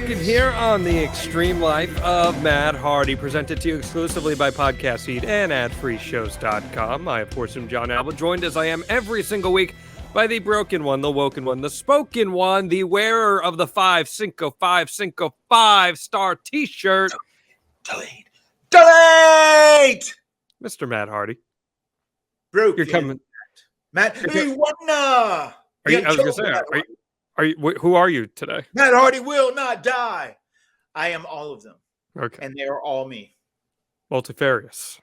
Here on the Extreme Life of Matt Hardy, presented to you exclusively by Podcast Feed and AdFreeShows.com. I, of course, am Jon Alba, joined as I am every single week by the broken one, the woken one, the spoken one, the wearer of the 5 Cinco 5-star T-shirt. Delete! Mr. Matt Hardy. Broken. You're coming. Matt, hey, what nah? I was going to say, who are you today? Matt Hardy will not die. I am all of them. Okay. And they are all me. Multifarious.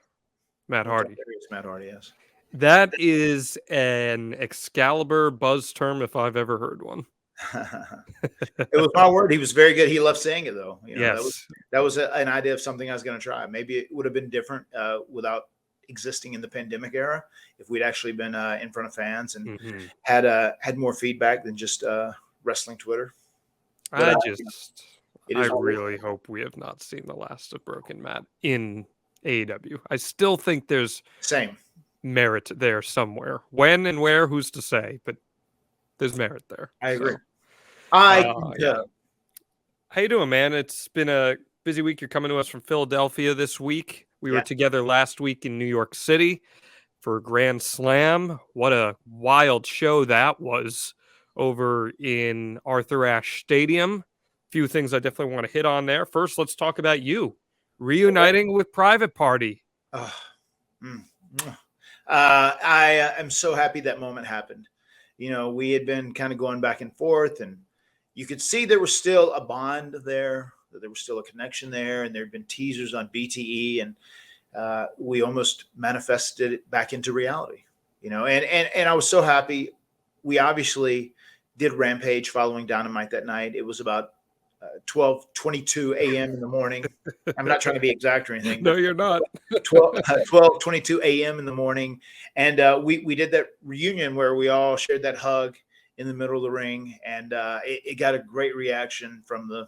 Matt Hardy. Matt Hardy, yes. That is an Excalibur buzz term if I've ever heard one. It was my word. He was very good. He loved saying it, though. You know, yes. That was an idea of something I was going to try. Maybe it would have been different without existing in the pandemic era, if we'd actually been in front of fans and had more feedback than just wrestling Twitter. I really hope we have not seen the last of Broken Matt in AEW. I still think there's merit there somewhere. When and where, who's to say? But there's merit there. I agree. Yeah. How you doing, man? It's been a busy week. You're coming to us from Philadelphia this week. We were together last week in New York City for Grand Slam. What a wild show that was over in Arthur Ashe Stadium. A few things I definitely want to hit on there. First, let's talk about you reuniting with Private Party. I am so happy that moment happened. You know, we had been kind of going back and forth, and you could see there was still a bond there, that there was still a connection there, and there had been teasers on BTE, and we almost manifested it back into reality. You know, and I was so happy. We obviously did Rampage following Dynamite that night. It was about 12:22 a.m. in the morning. I'm not trying to be exact or anything. No, you're not. 12:22 a.m. in the morning. And we did that reunion where we all shared that hug in the middle of the ring. And it got a great reaction from the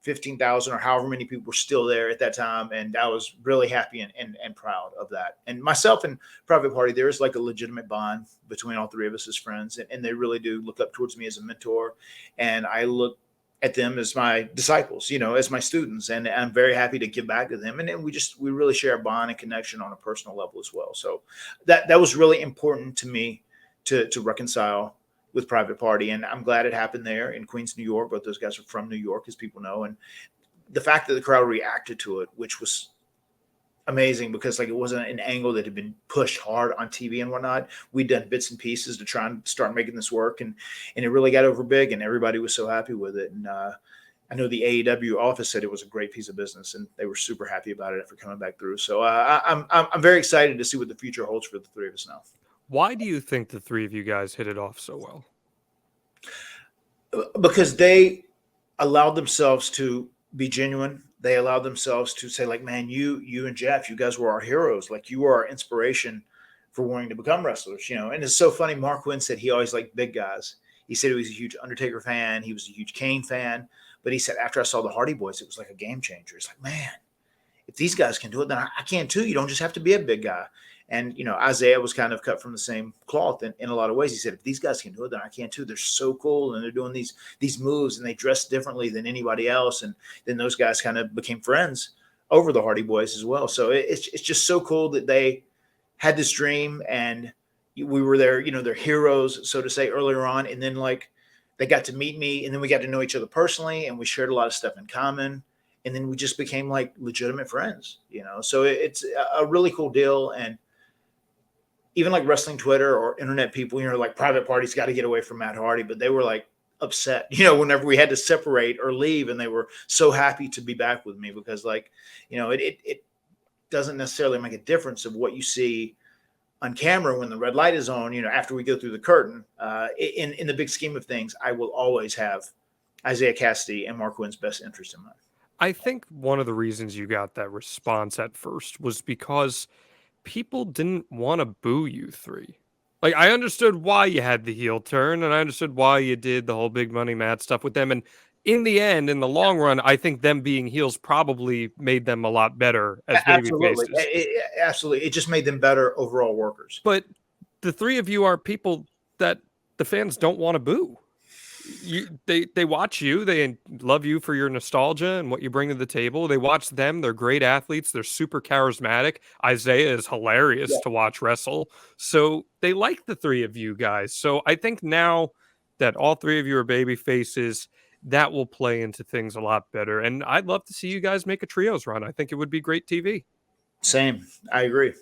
15,000 or however many people were still there at that time. And I was really happy and proud of that. And myself and Private Party, there is like a legitimate bond between all three of us as friends. And they really do look up towards me as a mentor. And I look at them as my disciples, you know, as my students. And I'm very happy to give back to them. And then we really share a bond and connection on a personal level as well. So that was really important to me to reconcile with Private Party. And I'm glad it happened there in Queens, New York. Both those guys are from New York, as people know. And the fact that the crowd reacted to it, which was amazing, because like it wasn't an angle that had been pushed hard on TV and whatnot. We'd done bits and pieces to try and start making this work, and it really got over big, and everybody was so happy with it. And I know the AEW office said it was a great piece of business, and they were super happy about it after coming back through. So I'm very excited to see what the future holds for the three of us now. Why do you think the three of you guys hit it off so well? Because they allowed themselves to be genuine. They allowed themselves to say, like, man, you and Jeff, you guys were our heroes. Like, you are our inspiration for wanting to become wrestlers, you know. And it's so funny. Mark Quinn said he always liked big guys. He said he was a huge Undertaker fan. He was a huge Kane fan. But he said, after I saw the Hardy Boys, it was like a game changer. It's like, man, if these guys can do it, then I can too. You don't just have to be a big guy. And, you know, Isaiah was kind of cut from the same cloth in a lot of ways. He said, if these guys can do it, then I can too. They're so cool, and they're doing these moves, and they dress differently than anybody else. And then those guys kind of became friends over the Hardy Boys as well. So it's just so cool that they had this dream, and we were their, you know, their heroes, so to say, earlier on. And then, like, they got to meet me, and then we got to know each other personally, and we shared a lot of stuff in common. And then we just became like legitimate friends, you know. So it's a really cool deal. And even like wrestling Twitter or internet people, you know, like Private Party's got to get away from Matt Hardy, but they were like upset, you know, whenever we had to separate or leave, and they were so happy to be back with me, because, like, you know, it doesn't necessarily make a difference of what you see on camera when the red light is on, you know, after we go through the curtain. In the big scheme of things, I will always have Isaiah Cassidy and Mark Wynn's best interest in mind. I think one of the reasons you got that response at first was because people didn't want to boo you three. Like, I understood why you had the heel turn, and I understood why you did the whole big money Matt stuff with them. And in the end, in the long run, I think them being heels probably made them a lot better as baby faces. Absolutely. It just made them better overall workers. But the three of you are people that the fans don't want to boo. They watch you, they love you for your nostalgia and what you bring to the table. They watch them, they're great athletes, they're super charismatic. Isaiah is hilarious to watch wrestle. So they like the three of you guys. So I think now that all three of you are baby faces, that will play into things a lot better. And I'd love to see you guys make a trios run. I think it would be great TV. Same. I agree.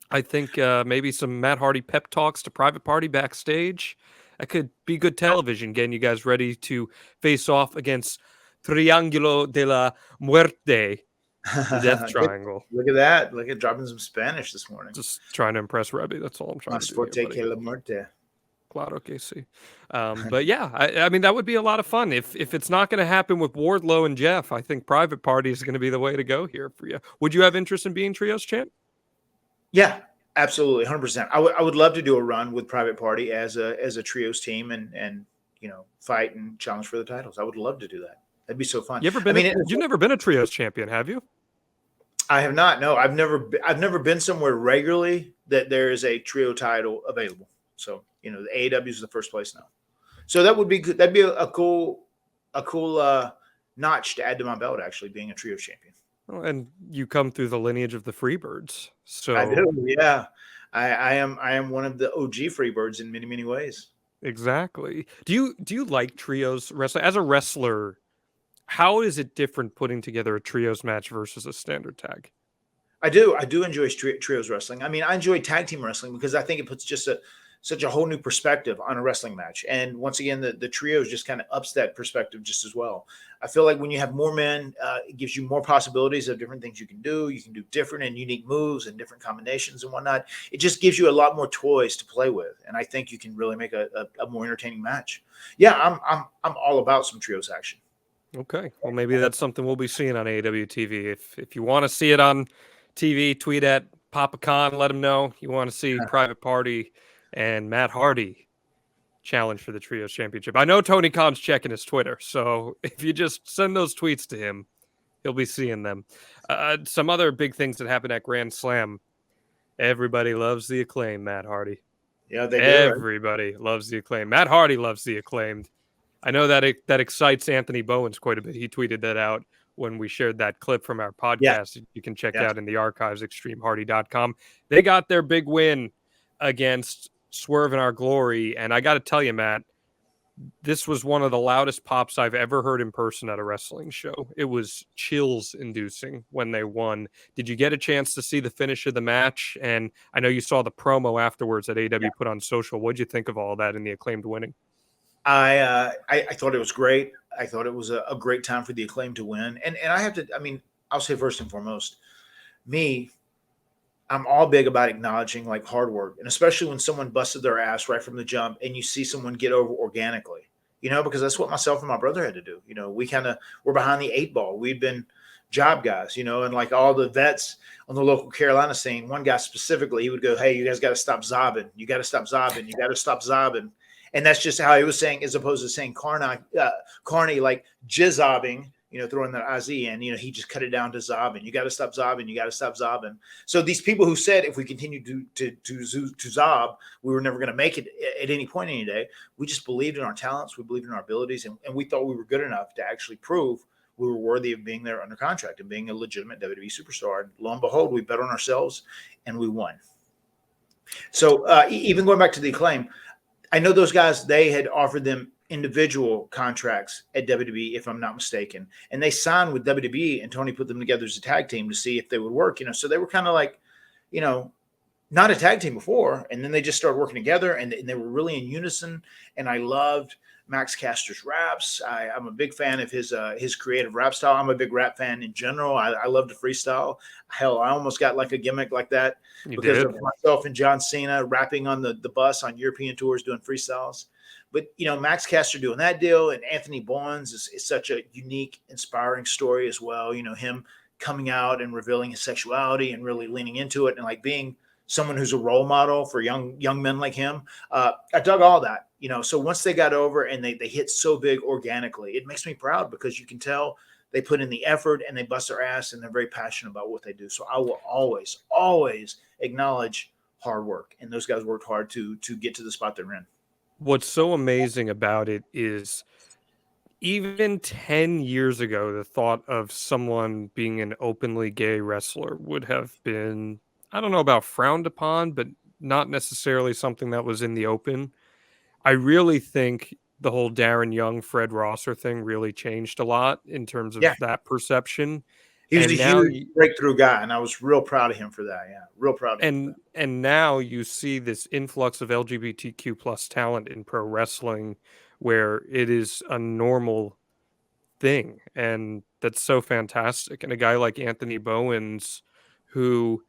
I think maybe some Matt Hardy pep talks to Private Party backstage. That could be good television, getting you guys ready to face off against Triángulo de la Muerte, the Death Triangle. Look at that. Look at dropping some Spanish this morning. Just trying to impress Rebby. That's all I'm trying to do. Más fuerte que la muerte. Claro que sí. But yeah, I mean, that would be a lot of fun. If it's not going to happen with Wardlow and Jeff, I think Private Party is going to be the way to go here for you. Would you have interest in being Trios champ? Yeah. Absolutely, 100%. I would love to do a run with Private Party as a trios team and fight and challenge for the titles. I would love to do that. That'd be so fun. You've never been a trios champion, have you? I have not. No, I've never been somewhere regularly that there is a trio title available. So the AEW is the first place now. So that would be good. That'd be a cool notch to add to my belt. Actually, being a trios champion. And you come through the lineage of the Freebirds. So I do, yeah. I am one of the OG Freebirds in many, many ways. Exactly. Do you like trios wrestling? As a wrestler, how is it different putting together a trios match versus a standard tag? I do enjoy trios wrestling. I mean, I enjoy tag team wrestling because I think it puts just such a whole new perspective on a wrestling match. And once again, the trios just kind of ups that perspective just as well. I feel like when you have more men, it gives you more possibilities of different things you can do. You can do different and unique moves and different combinations and whatnot. It just gives you a lot more toys to play with. And I think you can really make a more entertaining match. Yeah, I'm all about some trios action. Okay. Well, maybe that's something we'll be seeing on AEW TV. If you want to see it on TV, tweet at Papa Khan, let him know you want to see Private Party and Matt Hardy challenge for the Trios Championship. I know Tony Khan's checking his Twitter, so if you just send those tweets to him, he'll be seeing them. Some other big things that happened at Grand Slam. Everybody loves the Acclaimed, Matt Hardy. Yeah, they do. Everybody loves the Acclaimed. Matt Hardy loves the Acclaimed. I know that that excites Anthony Bowens quite a bit. He tweeted that out when we shared that clip from our podcast. Yeah. You can check out in the archives, extremehardy.com. They got their big win against Swerve in Our Glory. And I got to tell you, Matt, this was one of the loudest pops I've ever heard in person at a wrestling show. It was chills inducing when they won. Did you get a chance to see the finish of the match? And I know you saw the promo afterwards that AEW put on social. What'd you think of all that in the Acclaimed winning? I thought it was great. I thought it was a great time for the Acclaimed to win. And I have to, I mean, I'll say first and foremost, I'm all big about acknowledging like hard work, and especially when someone busted their ass right from the jump and you see someone get over organically, because that's what myself and my brother had to do. We're behind the 8 ball. We'd been job guys, and like all the vets on the local Carolina scene, one guy specifically, he would go, "Hey, you guys got to stop zobbing. You got to stop zobbing. You got to stop zobbing." And that's just how he was saying, as opposed to saying Carney like jizzobbing, throwing that IZ in, he just cut it down to zobbing. You got to stop zobbing. You got to stop zobbing. So these people who said if we continue to zob, we were never going to make it at any point any day. We just believed in our talents. We believed in our abilities. And we thought we were good enough to actually prove we were worthy of being there under contract and being a legitimate WWE superstar. And lo and behold, we bet on ourselves and we won. So even going back to the Acclaim, I know those guys, they had offered them individual contracts at WWE, if I'm not mistaken. And they signed with WWE, and Tony put them together as a tag team to see if they would work, So they were kind of like, not a tag team before. And then they just started working together, and they were really in unison. And I loved Max Caster's raps. I'm a big fan of his creative rap style. I'm a big rap fan in general. I love the freestyle. Hell, I almost got like a gimmick like that because of myself and John Cena rapping on the bus on European tours doing freestyles. But Max Caster doing that deal, and Anthony Bowens is such a unique, inspiring story as well. Him coming out and revealing his sexuality and really leaning into it, and like being someone who's a role model for young men like him. I dug all that. So once they got over and they hit so big organically, it makes me proud because you can tell they put in the effort and they bust their ass and they're very passionate about what they do. So I will always, always acknowledge hard work, and those guys worked hard to get to the spot they're in. What's so amazing about it is even 10 years ago, the thought of someone being an openly gay wrestler would have been, I don't know about frowned upon, but not necessarily something that was in the open. I really think the whole Darren Young, Fred Rosser thing really changed a lot in terms of that perception. He was a huge breakthrough guy, and I was real proud of him for that. Yeah, real proud of him. And now you see this influx of LGBTQ plus talent in pro wrestling where it is a normal thing. And that's so fantastic. And a guy like Anthony Bowens, who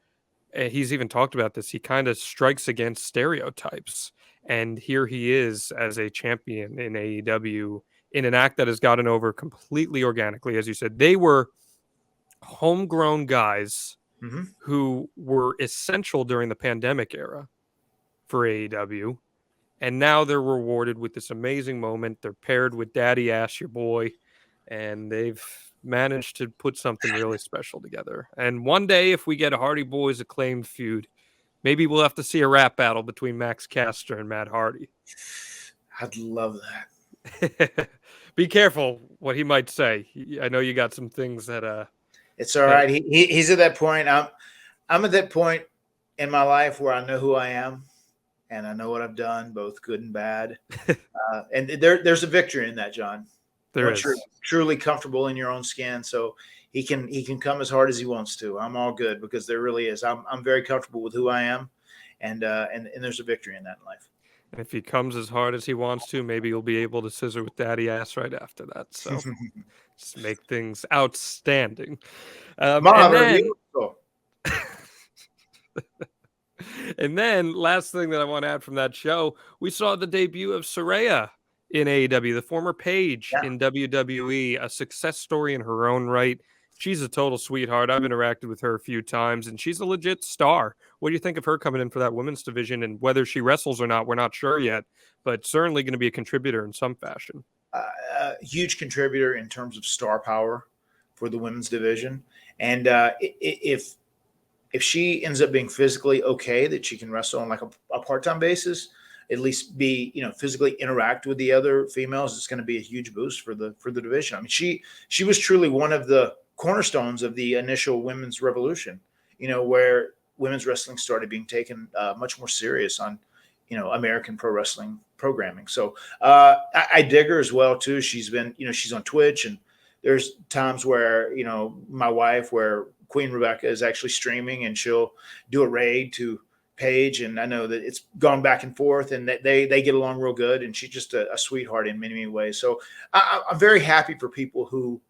he's even talked about this, he kind of strikes against stereotypes. And here he is as a champion in AEW in an act that has gotten over completely organically. As you said, they were homegrown guys who were essential during the pandemic era for AEW. And now they're rewarded with this amazing moment. They're paired with Daddy Ash, your boy, and they've managed to put something really special together. And one day, if we get a Hardy Boys Acclaimed feud, maybe we'll have to see a rap battle between Max Caster and Matt Hardy. I'd love that. Be careful what he might say. I know you got some things that... It's all right. He's at that point. I'm at that point in my life where I know who I am and I know what I've done, both good and bad. And there's a victory in that, John. There is. You're truly comfortable in your own skin. So he can come as hard as he wants to. I'm all good because there really is. I'm very comfortable with who I am, and there's a victory in that in life. And if he comes as hard as he wants to, maybe he'll be able to scissor with Daddy Ass right after that. So just make things outstanding. And then last thing that I want to add from that show, we saw the debut of Saraya in AEW, the former Paige in WWE, a success story in her own right. She's a total sweetheart. I've interacted with her a few times, and she's a legit star. What do you think of her coming in for that women's division? And whether she wrestles or not, we're not sure yet, but certainly going to be a contributor in some fashion. Huge contributor in terms of star power for the women's division. And if she ends up being physically okay, that she can wrestle on like a part-time basis, at least be, physically interact with the other females, it's going to be a huge boost for the division. I mean, she was truly one of the cornerstones of the initial women's revolution, where women's wrestling started being taken much more serious on, American pro wrestling programming. So I dig her as well too. She's been, she's on Twitch, and there's times where, my wife, where Queen Rebecca is actually streaming, and she'll do a raid to Paige, and I know that it's gone back and forth, and that they get along real good, and she's just a sweetheart in many, many ways. So I'm very happy for people who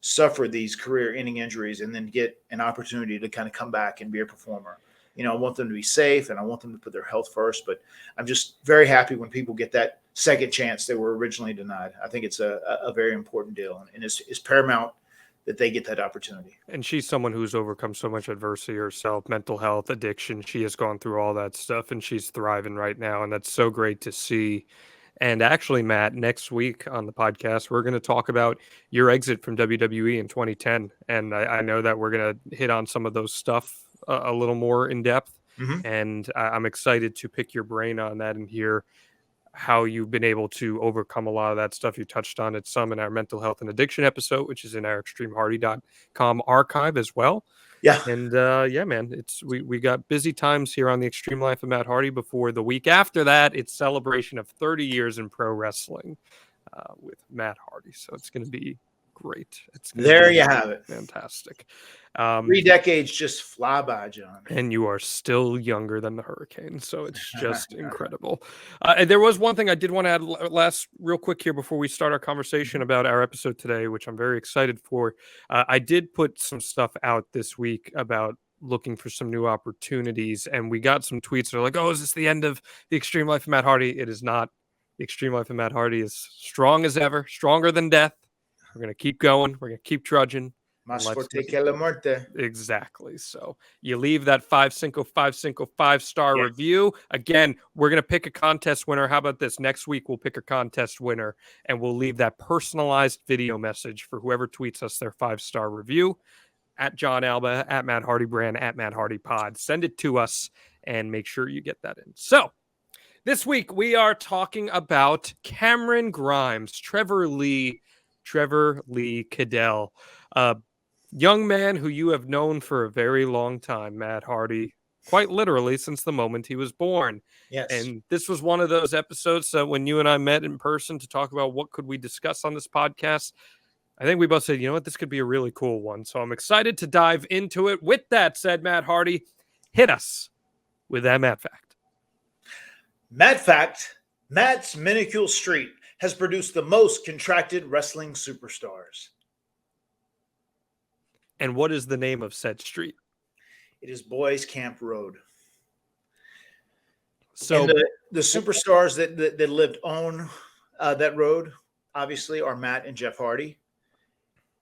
suffer these career-ending injuries and then get an opportunity to kind of come back and be a performer. I want them to be safe, and I want them to put their health first, but I'm just very happy when people get that second chance they were originally denied. I think it's a very important deal, and it's paramount that they get that opportunity. And she's someone who's overcome so much adversity herself, mental health, addiction. She has gone through all that stuff, and she's thriving right now. And that's so great to see. And actually, Matt, next week on the podcast, we're going to talk about your exit from WWE in 2010. And I know that we're going to hit on some of those stuff a little more in depth. And I'm excited to pick your brain on that and hear how you've been able to overcome a lot of that stuff. You touched on it some in our mental health and addiction episode, which is in our extremehardy.com archive as well. Yeah. And man, we got busy times here on the Extreme Life of Matt Hardy before the week after that. It's celebration of 30 years in pro wrestling with Matt Hardy. So it's going to be great. There you have it. Fantastic. 3 decades just fly by, John. And you are still younger than the Hurricane, so it's just incredible. And there was one thing I did want to add last real quick here before we start our conversation about our episode today, which I'm very excited for. I did put some stuff out this week about looking for some new opportunities, and we got some tweets that are like, oh, is this the end of the Extreme Life of Matt Hardy? It is not. The Extreme Life of Matt Hardy is strong as ever, stronger than death. We're going to keep going. We're going to keep trudging. Más fuerte que la muerte. Exactly. So you leave that 5-star review. Again, we're going to pick a contest winner. How about this? Next week, we'll pick a contest winner, and we'll leave that personalized video message for whoever tweets us their 5-star review at Jon Alba, at MATTHARDYBRAND, at MATTHARDYPOD. Send it to us and make sure you get that in. So this week, we are talking about Cameron Grimes, Trevor Lee Caddell, young man who you have known for a very long time, Matt Hardy, quite literally since the moment he was born. Yes. And this was one of those episodes that when you and I met in person to talk about what could we discuss on this podcast, I think we both said, you know what, this could be a really cool one. So I'm excited to dive into it. With that said, Matt Hardy, hit us with that Matt Fact. Matt Fact, Matt's Minuscule Street has produced the most contracted wrestling superstars. And what is the name of said street? It is Boys Camp Road. So and the superstars that lived on that road, obviously, are Matt and Jeff Hardy.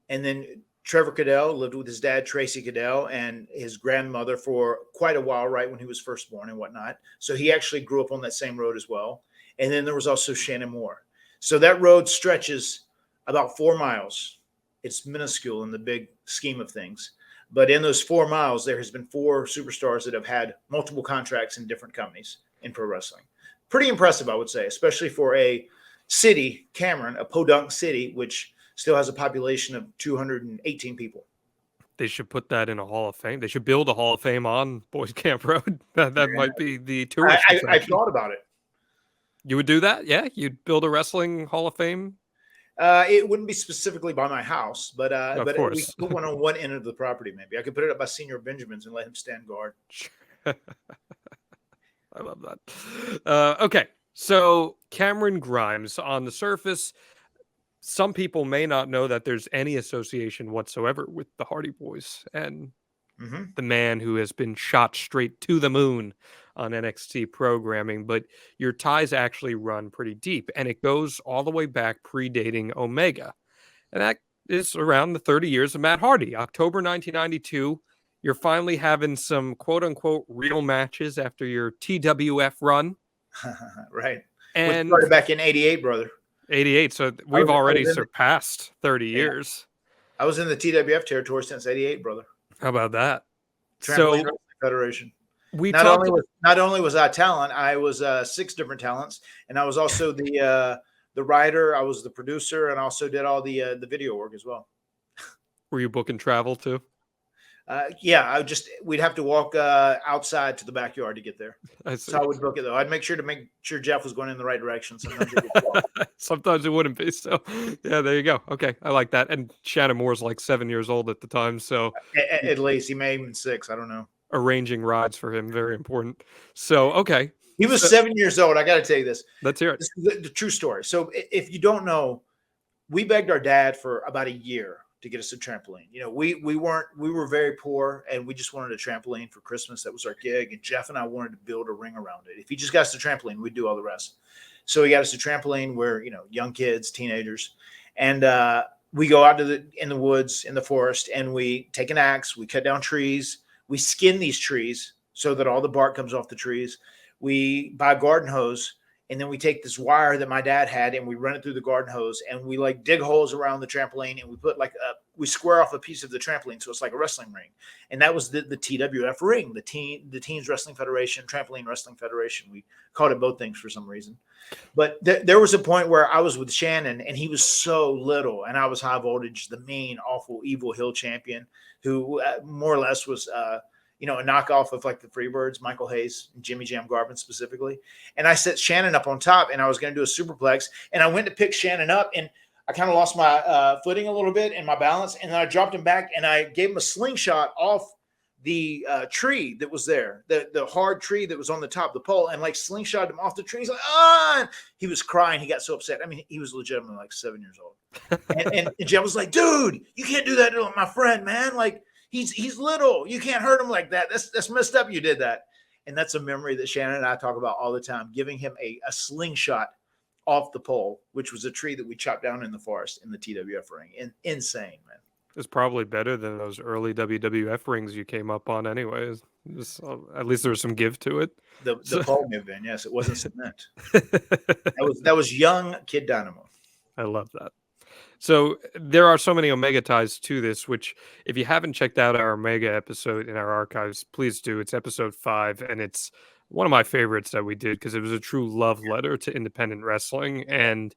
And then Trevor Caddell lived with his dad, Tracy Caddell, and his grandmother for quite a while, right when he was first born and whatnot. So he actually grew up on that same road as well. And then there was also Shannon Moore. So that road stretches about 4 miles. It's minuscule in the big scheme of things. But in those 4 miles, there has been 4 superstars that have had multiple contracts in different companies in pro wrestling. Pretty impressive, I would say, especially for a city, Cameron, a podunk city, which still has a population of 218 people. They should put that in a Hall of Fame. They should build a Hall of Fame on Boys Camp Road. That might be the tourist. I thought about it. You would do that? Yeah? You'd build a wrestling Hall of Fame? It wouldn't be specifically by my house, but we could put one on one end of the property. Maybe I could put it up by Senior Benjamin's and let him stand guard. I love that. Okay, so Cameron Grimes, on the surface, some people may not know that there's any association whatsoever with the Hardy Boys and the man who has been shot straight to the moon on NXT programming, but your ties actually run pretty deep, and it goes all the way back predating Omega. And that is around the 30 years of Matt Hardy. October 1992, you're finally having some quote-unquote real matches after your TWF run. Right. And we started back in 88, brother. 88, so we've already surpassed 30 years. I was in the TWF territory since 88, brother. How about that? Trampoline Wrestling Federation. Not only was I talent, I was 6 different talents, and I was also the writer. I was the producer, and also did all the video work as well. Were you booking travel too? Yeah, we'd have to walk outside to the backyard to get there. So I would book it though. I'd make sure Jeff was going in the right direction. Sometimes it wouldn't be. So yeah, there you go. Okay, I like that. And Shannon Moore's like 7 years old at the time, so at least he may even 6. I don't know. Arranging rides for him, very important. So okay, he was 7 years old. I got to tell you this. Let's hear it. This is the true story. So if you don't know, we begged our dad for about a year to get us a trampoline. You know, we were very poor, and we just wanted a trampoline for Christmas. That was our gig. And Jeff and I wanted to build a ring around it. If he just got us a trampoline, we'd do all the rest. So he got us a trampoline. We're, young kids, teenagers. And we go out in the woods, in the forest, and we take an axe, we cut down trees, we skin these trees so that all the bark comes off the trees. We buy a garden hose, and then we take this wire that my dad had, and we run it through the garden hose, and we dig holes around the trampoline, and we put we square off a piece of the trampoline, so it's like a wrestling ring. And that was the TWF ring, the Teens Wrestling Federation, Trampoline Wrestling Federation. We called it both things for some reason. But there was a point where I was with Shannon, and he was so little, and I was high voltage, the mean, awful, evil heel champion, who more or less was a knockoff of like the Freebirds, Michael Hayes, and Jimmy Jam Garvin specifically. And I set Shannon up on top, and I was going to do a superplex, and I went to pick Shannon up, and I kind of lost my footing a little bit and my balance, and then I dropped him back, and I gave him a slingshot off the tree that was there, the hard tree that was on the top of the pole, and slingshot him off the tree. He's like, ah! He was crying. He got so upset. I mean, he was legitimately like 7 years old. and Jeff was like, dude, you can't do that to my friend, man. Like, he's little. You can't hurt him like that. That's messed up. You did that. And that's a memory that Shannon and I talk about all the time, giving him a slingshot off the pole, which was a tree that we chopped down in the forest in the TWF ring. And insane, man. It's probably better than those early WWF rings you came up on anyways. At least there was some give to it. The pole may have been, yes, it wasn't cement. that was young Kid Dynamo. I love that. So there are so many Omega ties to this, which if you haven't checked out our Omega episode in our archives, please do. It's episode 5, and it's one of my favorites that we did because it was a true love letter to independent wrestling. And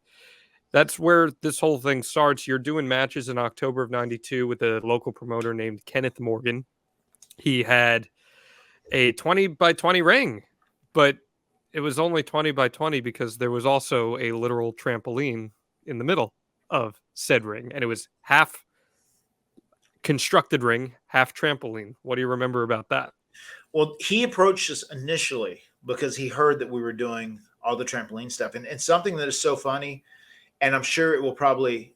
that's where this whole thing starts. You're doing matches in October of 92 with a local promoter named Kenneth Morgan. He had a 20 by 20 ring, but it was only 20 by 20 because there was also a literal trampoline in the middle of said ring, and it was half constructed ring, half trampoline. What do you remember about that? Well, he approached us initially because he heard that we were doing all the trampoline stuff, and something that is so funny, and I'm sure it will probably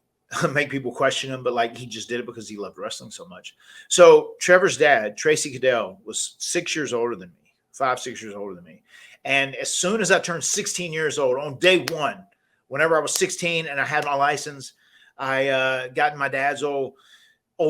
make people question him, but like he just did it because he loved wrestling so much. So Trevor's dad, Tracy Caddell, was 6 years older than me, 5-6 years older than me. And as soon as I turned 16 years old on day one, whenever I was 16 and I had my license, I got in my dad's old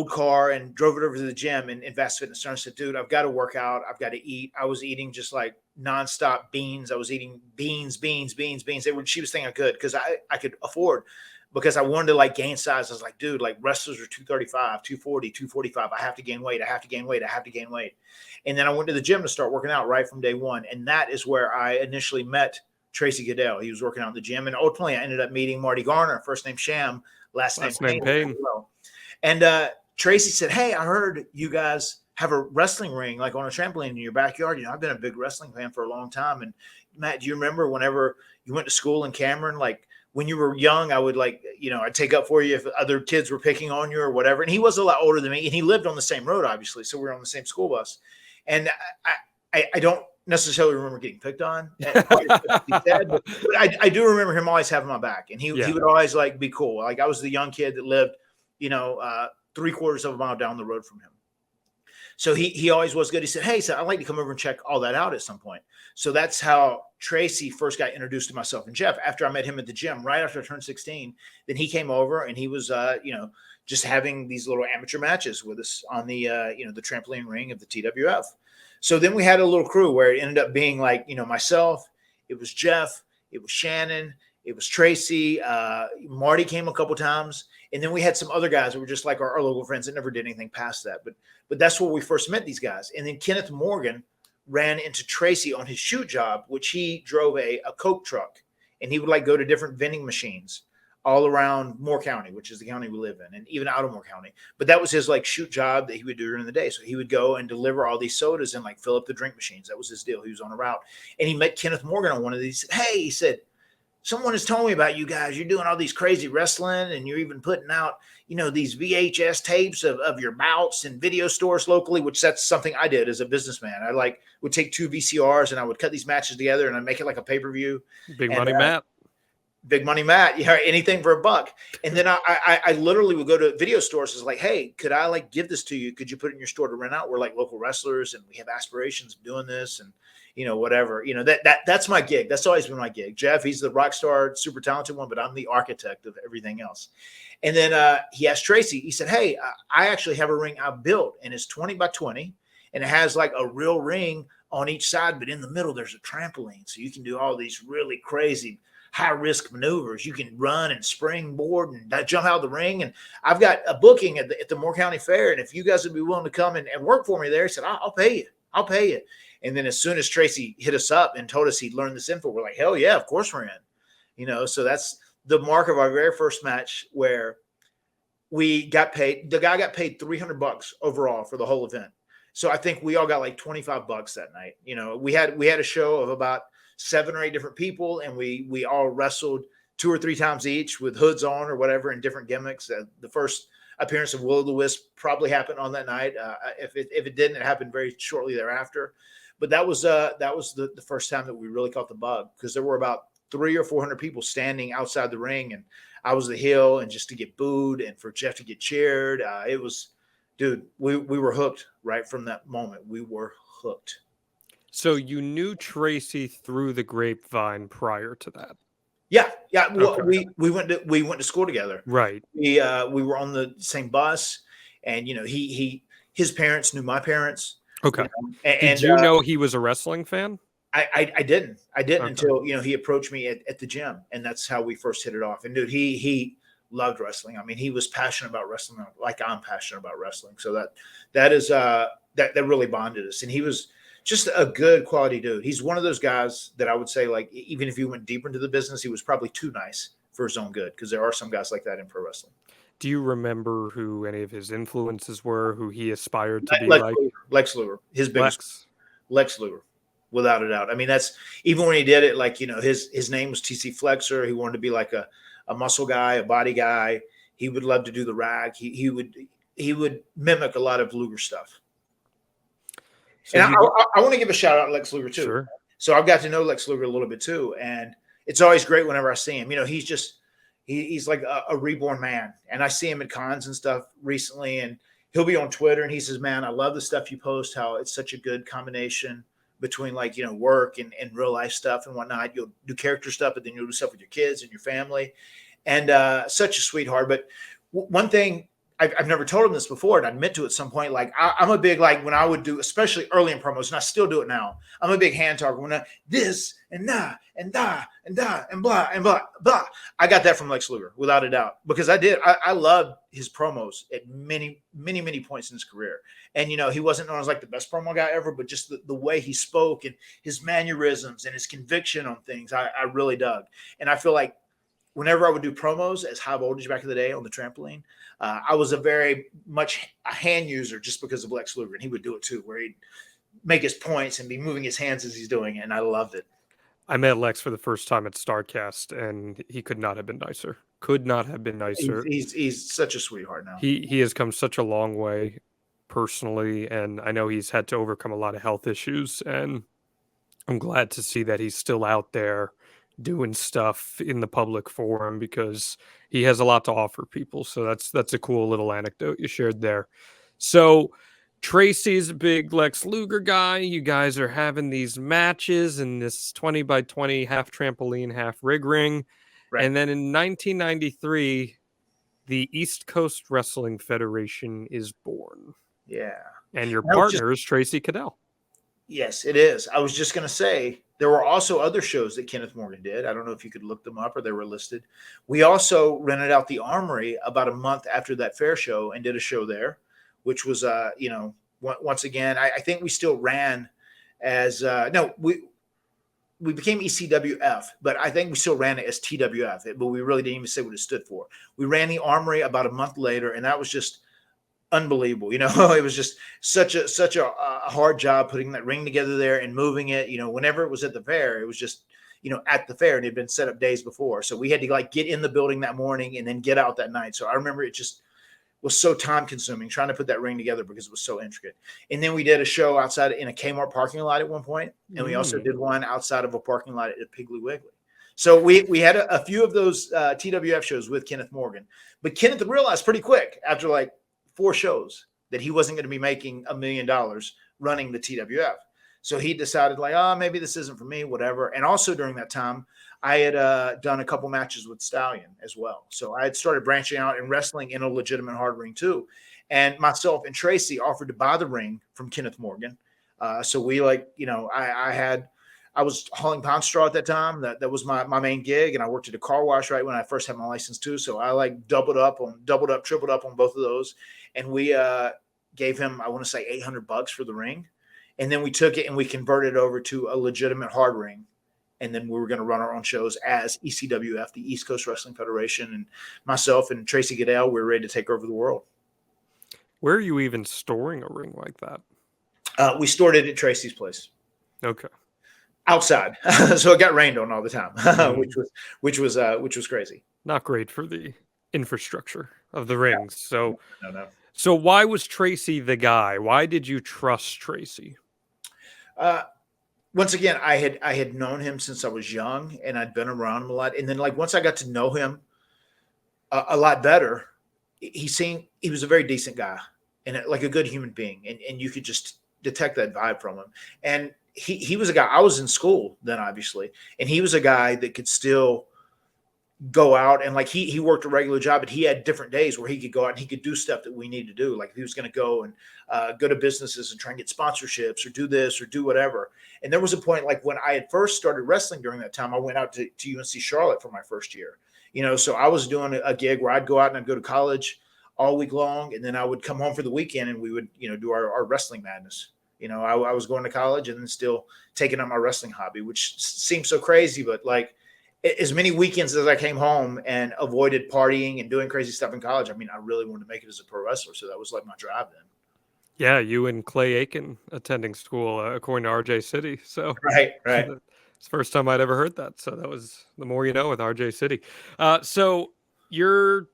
car and drove it over to the gym in Vast Fitness Center and said, dude, I've got to work out. I've got to eat. I was eating just like nonstop beans. I was eating beans. They were the cheapest thing I could because I could afford, because I wanted to like gain size. I was like, dude, like wrestlers are 235, 240, 245. I have to gain weight. And then I went to the gym to start working out right from day one. And that is where I initially met Tracy Goodell. He was working out in the gym. And ultimately I ended up meeting Marty Garner, first name Sham, last name Payne. And Tracy said, hey, I heard you guys have a wrestling ring like on a trampoline in your backyard. You know, I've been a big wrestling fan for a long time. And Matt, do you remember whenever you went to school in Cameron, like when you were young, I would like, you know, I'd take up for you if other kids were picking on you or whatever. And he was a lot older than me and he lived on the same road, obviously. So we were on the same school bus. And I don't necessarily remember getting picked on. But I do remember him always having my back. And he would always like be cool. Like I was the young kid that lived, you know, 3/4 of a mile down the road from him. So he always was good. He said, hey, I'd like to come over and check all that out at some point. So that's how Tracy first got introduced to myself and Jeff. After I met him at the gym, right after I turned 16, then he came over and he was, you know, just having these little amateur matches with us on the, you know, the trampoline ring of the TWF. So then we had a little crew where it ended up being like, you know, myself, it was Jeff, it was Shannon, it was Tracy, Marty came a couple times. And then we had some other guys who were just like our local friends that never did anything past that. But that's where we first met these guys. And then Kenneth Morgan ran into Tracy on his shoot job, which he drove a Coke truck. And he would like go to different vending machines all around Moore County, which is the county we live in, and even out of Moore County. But that was his like shoot job that he would do during the day. So he would go and deliver all these sodas and like fill up the drink machines. That was his deal. He was on a route. And he met Kenneth Morgan on one of these. Hey, he said, someone has told me about you guys. You're doing all these crazy wrestling and you're even putting out, you know, these VHS tapes of your bouts in video stores locally, which that's something I did as a businessman. I like would take 2 VCRs and I would cut these matches together and I'd make it like a pay-per-view. Big Money Matt. Big Money Matt, yeah, anything for $1. And then I literally would go to video stores. It's like, hey, could I like give this to you? Could you put it in your store to rent out? We're like local wrestlers and we have aspirations of doing this and, you know, whatever, you know, that's my gig. That's always been my gig. Jeff, he's the rock star, super talented one, but I'm the architect of everything else. And then he asked Tracy, he said, hey, I actually have a ring I built and it's 20 by 20 and it has like a real ring on each side, but in the middle, there's a trampoline. So you can do all these really crazy high risk maneuvers. You can run and springboard and jump out of the ring. And I've got a booking at the Moore County Fair. And if you guys would be willing to come and work for me there, he said, I'll pay you. I'll pay you. And then as soon as Tracy hit us up and told us he'd learned this info, we're like, hell yeah, of course we're in. You know, so that's the mark of our very first match where we got paid. The guy got paid $300 overall for the whole event. So I think we all got like $25 that night. You know, we had a show of about 7 or 8 different people, and we all wrestled 2 or 3 times each with hoods on or whatever in different gimmicks. The first appearance of Will the Wisp probably happened on that night. If it didn't, it happened very shortly thereafter. But that was the first time that we really caught the bug, because there were about 300 or 400 people standing outside the ring, and I was the heel, and just to get booed and for Jeff to get cheered, it was, dude, we were hooked right from that moment. We were hooked. So you knew Tracy through the grapevine prior to that? Yeah, yeah. Well, Okay. we went to school together. Right. We were on the same bus, and his parents knew my parents. Okay. Did And you know he was a wrestling fan? I didn't Okay. until he approached me at the gym, and that's how we first hit it off. And dude, he loved wrestling. I mean, he was passionate about wrestling like I'm passionate about wrestling. So that really bonded us. And he was just a good quality dude. He's one of those guys that I would say, like, even if he went deeper into the business, he was probably too nice for his own good, because there are some guys like that in pro wrestling. Do you remember who any of his influences were, who he aspired to be Lex like? Luger, Lex Luger, his biggest Lex. Lex Luger, without a doubt. I mean, that's even when he did it, like, his name was TC Flexor. He wanted to be like a muscle guy, a body guy. He would love to do the rag. He would mimic a lot of Luger stuff. So and I want to give a shout out to Lex Luger too. Sure. So I've got to know Lex Luger a little bit too, and it's always great whenever I see him. He's like a reborn man, and I see him at cons and stuff recently, and he'll be on Twitter and he says, "Man, I love the stuff you post. How it's such a good combination between work and real life stuff and whatnot. You'll do character stuff, but then you'll do stuff with your kids and your family." And such a sweetheart. But one thing I've never told him this before, and I admit to at some point, like I'm a big, like, when I would do, especially early in promos, and I still do it now, I'm a big hand talker. When this and da and da and da and blah and blah blah. I got that from Lex Luger, without a doubt, because I loved his promos at many points in his career. And he wasn't known as like the best promo guy ever, but just the way he spoke and his mannerisms and his conviction on things, I really dug. And I feel like whenever I would do promos as high voltage back in the day on the trampoline, I was a very much a hand user just because of Lex Luger, and he would do it too, where he'd make his points and be moving his hands as he's doing it, and I loved it. I met Lex for the first time at StarCast, and he could not have been nicer. Could not have been nicer. He's such a sweetheart now. He has come such a long way personally, and I know he's had to overcome a lot of health issues, and I'm glad to see that he's still out there doing stuff in the public forum, because he has a lot to offer people. So that's a cool little anecdote you shared there. So Tracy's a big Lex Luger guy. You guys are having these matches in this 20 by 20 half trampoline, half rig ring. Right. And then in 1993, the East Coast Wrestling Federation is born. Yeah. And your partner is Tracy Caddell. Yes, it is. I was just going to say, there were also other shows that Kenneth Morgan did. I don't know if you could look them up or they were listed. We also rented out the Armory about a month after that fair show and did a show there, which was, once again, I think we still ran as, we became ECWF, but I think we still ran it as TWF, but we really didn't even say what it stood for. We ran the Armory about a month later, and that was just unbelievable. It was just such a hard job putting that ring together there and moving it. Whenever it was at the fair, it was just at the fair, and it had been set up days before, so we had to get in the building that morning and then get out that night. So I remember it just was so time consuming trying to put that ring together because it was so intricate. And then we did a show outside in a Kmart parking lot at one point, and we also did one outside of a parking lot at Piggly Wiggly. So we had a few of those TWF shows with Kenneth Morgan, but Kenneth realized pretty quick after 4 shows that he wasn't going to be making $1 million running the TWF. So he decided maybe this isn't for me, whatever. And also during that time, I had done a couple matches with Stallion as well. So I had started branching out and wrestling in a legitimate hard ring too. And myself and Tracy offered to buy the ring from Kenneth Morgan. So we I was hauling pound straw at that time. That was my main gig. And I worked at a car wash right when I first had my license too. So I tripled up on both of those. And we gave him, I want to say $800 for the ring. And then we took it and we converted it over to a legitimate hard ring. And then we were going to run our own shows as ECWF, the East Coast Wrestling Federation. And myself and Tracy Goodell, we were ready to take over the world. Where are you even storing a ring like that? We stored it at Tracy's place. Okay. Outside. So it got rained on all the time, which was crazy. Not great for the infrastructure of the rings. No. So why was Tracy the guy? Why did you trust Tracy? Once again, I had known him since I was young, and I'd been around him a lot. And then once I got to know him a lot better, he was a very decent guy and a good human being. And you could just detect that vibe from him. And he was a guy, I was in school then, obviously, and he was a guy that could still go out and like he worked a regular job, but he had different days where he could go out and he could do stuff that we need to do. Like if he was going to go and go to businesses and try and get sponsorships or do this or do whatever. And there was a point like when I had first started wrestling during that time, I went out to UNC Charlotte for my first year, so I was doing a gig where I'd go out and I'd go to college all week long. And then I would come home for the weekend and we would, do our wrestling madness. I was going to college and then still taking up my wrestling hobby, which seems so crazy, but like, as many weekends as I came home and avoided partying and doing crazy stuff in college, I mean, I really wanted to make it as a pro wrestler. So that was like my drive then. Yeah, you and Clay Aiken attending school, according to RJ City. So right. It's the first time I'd ever heard that. So that was the more you know with RJ City. So you're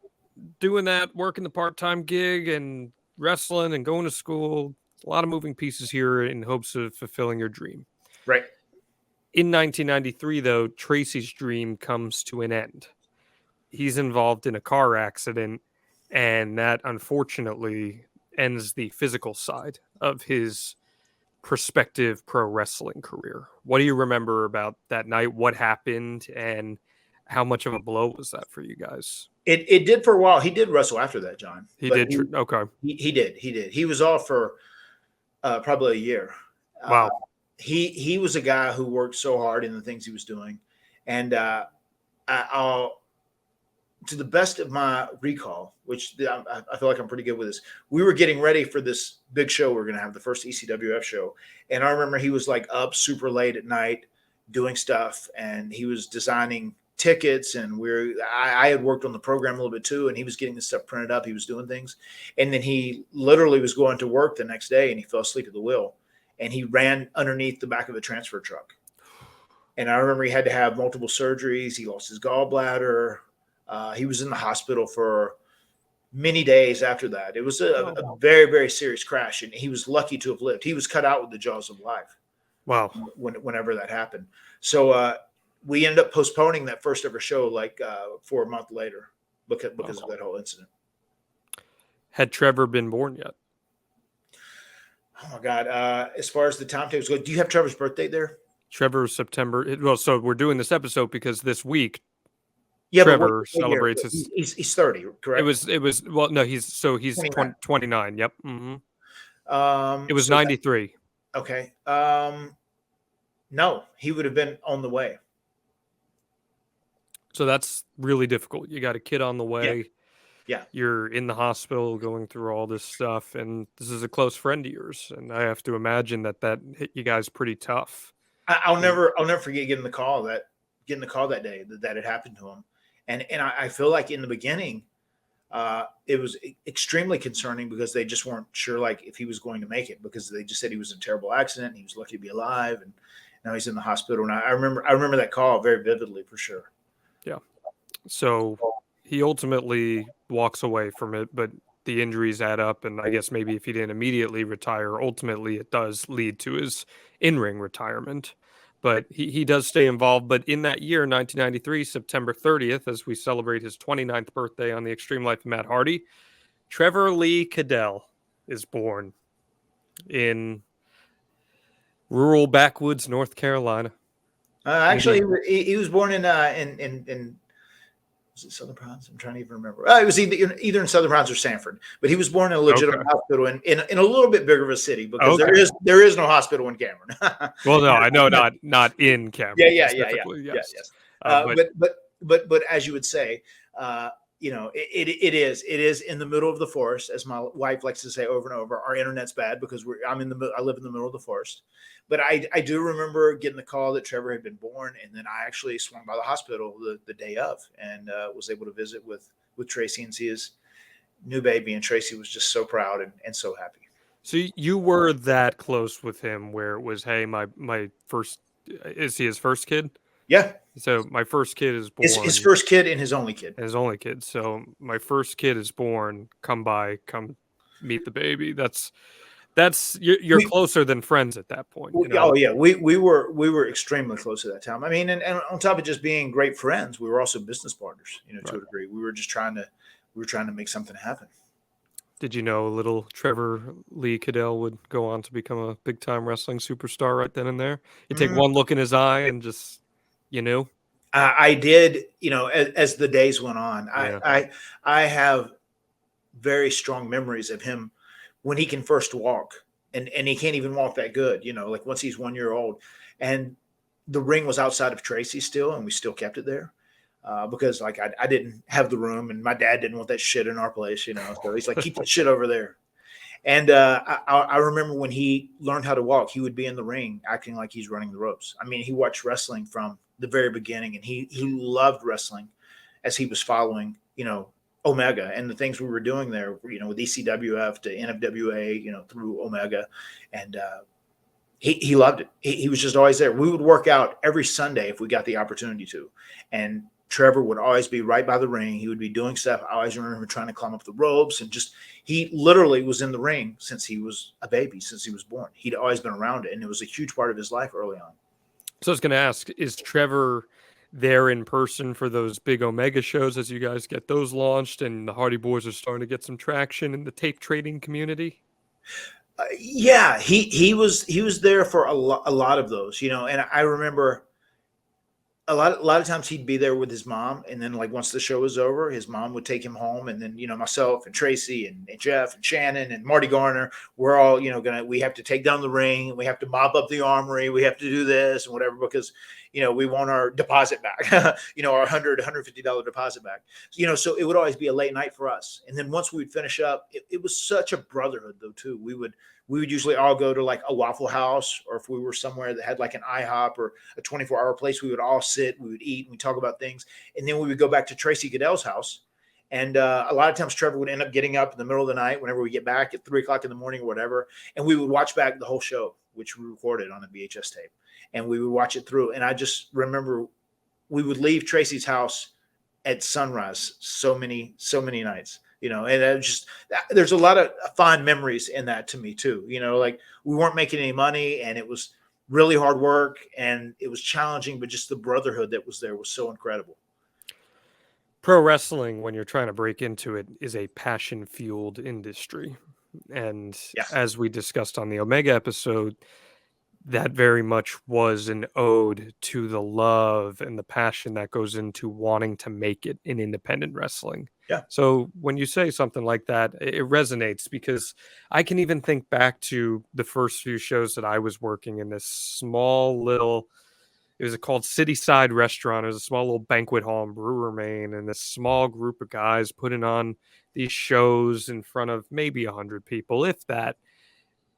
doing that, working the part-time gig and wrestling and going to school. A lot of moving pieces here in hopes of fulfilling your dream. Right. In 1993, though, Tracy's dream comes to an end. He's involved in a car accident, and that unfortunately ends the physical side of his prospective pro wrestling career. What do you remember about that night? What happened, and how much of a blow was that for you guys? It did for a while. He did wrestle after that, John. He did. Okay. He did. He was off for probably a year. Wow. He was a guy who worked so hard in the things he was doing. And I'll, to the best of my recall, which I feel like I'm pretty good with this, we were getting ready for this big show. We're going to have the first ECWF show. And I remember he was like up super late at night doing stuff, and he was designing tickets, and I had worked on the program a little bit too, and he was getting this stuff printed up. He was doing things. And then he literally was going to work the next day, and he fell asleep at the wheel. And he ran underneath the back of a transfer truck. And I remember he had to have multiple surgeries. He lost his gallbladder. He was in the hospital for many days after that. It was a very, very serious crash, and he was lucky to have lived. He was cut out with the jaws of life. Wow. Whenever that happened. So we ended up postponing that first ever show for a month later because of that whole incident. Had Trevor been born yet? Oh my God. As far as the timetables go, do you have Trevor's birthday there? Trevor's September. Well, so we're doing this episode because this week, Trevor celebrates his. He's 30, correct? It was. Well, no, he's 29. 29. Yep. Mm-hmm. It was 93. Okay. No, he would have been on the way. So that's really difficult. You got a kid on the way. Yeah. You're in the hospital going through all this stuff, and this is a close friend of yours, and I have to imagine that hit you guys pretty tough. I'll never forget getting the call that day that it happened to him, and I feel like in the beginning, it was extremely concerning because they just weren't sure like if he was going to make it, because they just said he was in a terrible accident and he was lucky to be alive, and now he's in the hospital. And I remember that call very vividly for sure. Yeah. So he ultimately walks away from it, but the injuries add up. And I guess maybe if he didn't immediately retire, ultimately it does lead to his in-ring retirement. But he does stay involved. But in that year, 1993, September 30th, as we celebrate his 29th birthday on the Extreme Life of Matt Hardy, Trevor Lee Caddell is born in rural backwoods North Carolina. Actually, he was born in was it Southern Province? I'm trying to even remember. It was either in Southern Province or Sanford, but he was born in a legitimate hospital in a little bit bigger of a city, because there is no hospital in Cameron. Well, no, I know not in Cameron. Yeah. Yes. But as you would say, it is in the middle of the forest, as my wife likes to say over and over. Our internet's bad because I live in the middle of the forest. But I do remember getting the call that Trevor had been born, and then I actually swung by the hospital the day of, and was able to visit with Tracy and see his new baby. And Tracy was just so proud and so happy. So you were that close with him, where it was, hey, my first, is he his first kid? Yeah. So my first kid is born. His first kid and his only kid. His only kid. So my first kid is born. Come meet the baby. You're closer than friends at that point. You know? Oh yeah, we were extremely close at that time. I mean, and on top of just being great friends, we were also business partners. To a degree, we were trying to make something happen. Did you know little Trevor Lee Caddell would go on to become a big time wrestling superstar right then and there? You take one look in his eye and just, you knew. I did, as the days went on, I have very strong memories of him when he can first walk, and he can't even walk that good, like once he's 1 year old, and the ring was outside of Tracy still, and we still kept it there. Because like I didn't have the room, and my dad didn't want that shit in our place, so he's like, keep that shit over there. And I remember when he learned how to walk, he would be in the ring acting like he's running the ropes. I mean, he watched wrestling from the very beginning, and he loved wrestling as he was following, Omega and the things we were doing there, with ECWF to NFWA, through Omega. And he loved it. He was just always there. We would work out every Sunday if we got the opportunity to. And Trevor would always be right by the ring. He would be doing stuff. I always remember him trying to climb up the ropes, and he literally was in the ring since he was a baby, since he was born. He'd always been around it, and it was a huge part of his life early on. So I was going to ask, is Trevor there in person for those big Omega shows as you guys get those launched and the Hardy Boys are starting to get some traction in the tape trading community? Yeah, he was there for a lot of those, and I remember a lot of times he'd be there with his mom, and then like once the show was over, his mom would take him home, and then myself and Tracy and Jeff and Shannon and Marty Garner, we're all we have to take down the ring, we have to mop up the armory, we have to do this and whatever, because we want our deposit back, our $150 deposit back, so it would always be a late night for us. And then once we would finish up, it was such a brotherhood though too. We would usually all go to like a Waffle House, or if we were somewhere that had like an IHOP or a 24-hour place, we would all sit, we would eat, and we talk about things. And then we would go back to Tracy Goodell's house. And a lot of times Trevor would end up getting up in the middle of the night whenever we get back at 3:00 in the morning or whatever. And we would watch back the whole show, which we recorded on a VHS tape. And we would watch it through. And I just remember we would leave Tracy's house at sunrise so many nights. And there's a lot of fond memories in that to me too. Like we weren't making any money, and it was really hard work, and it was challenging, but just the brotherhood that was there was so incredible. Pro wrestling, when you're trying to break into it, is a passion-fueled industry. And as we discussed on the Omega episode, that very much was an ode to the love and the passion that goes into wanting to make it in independent wrestling. Yeah. So when you say something like that, it resonates, because I can even think back to the first few shows that I was working in this small little, it was called Cityside Restaurant. It was a small little banquet hall in Brewer, Maine, and this small group of guys putting on these shows in front of maybe 100 people, if that,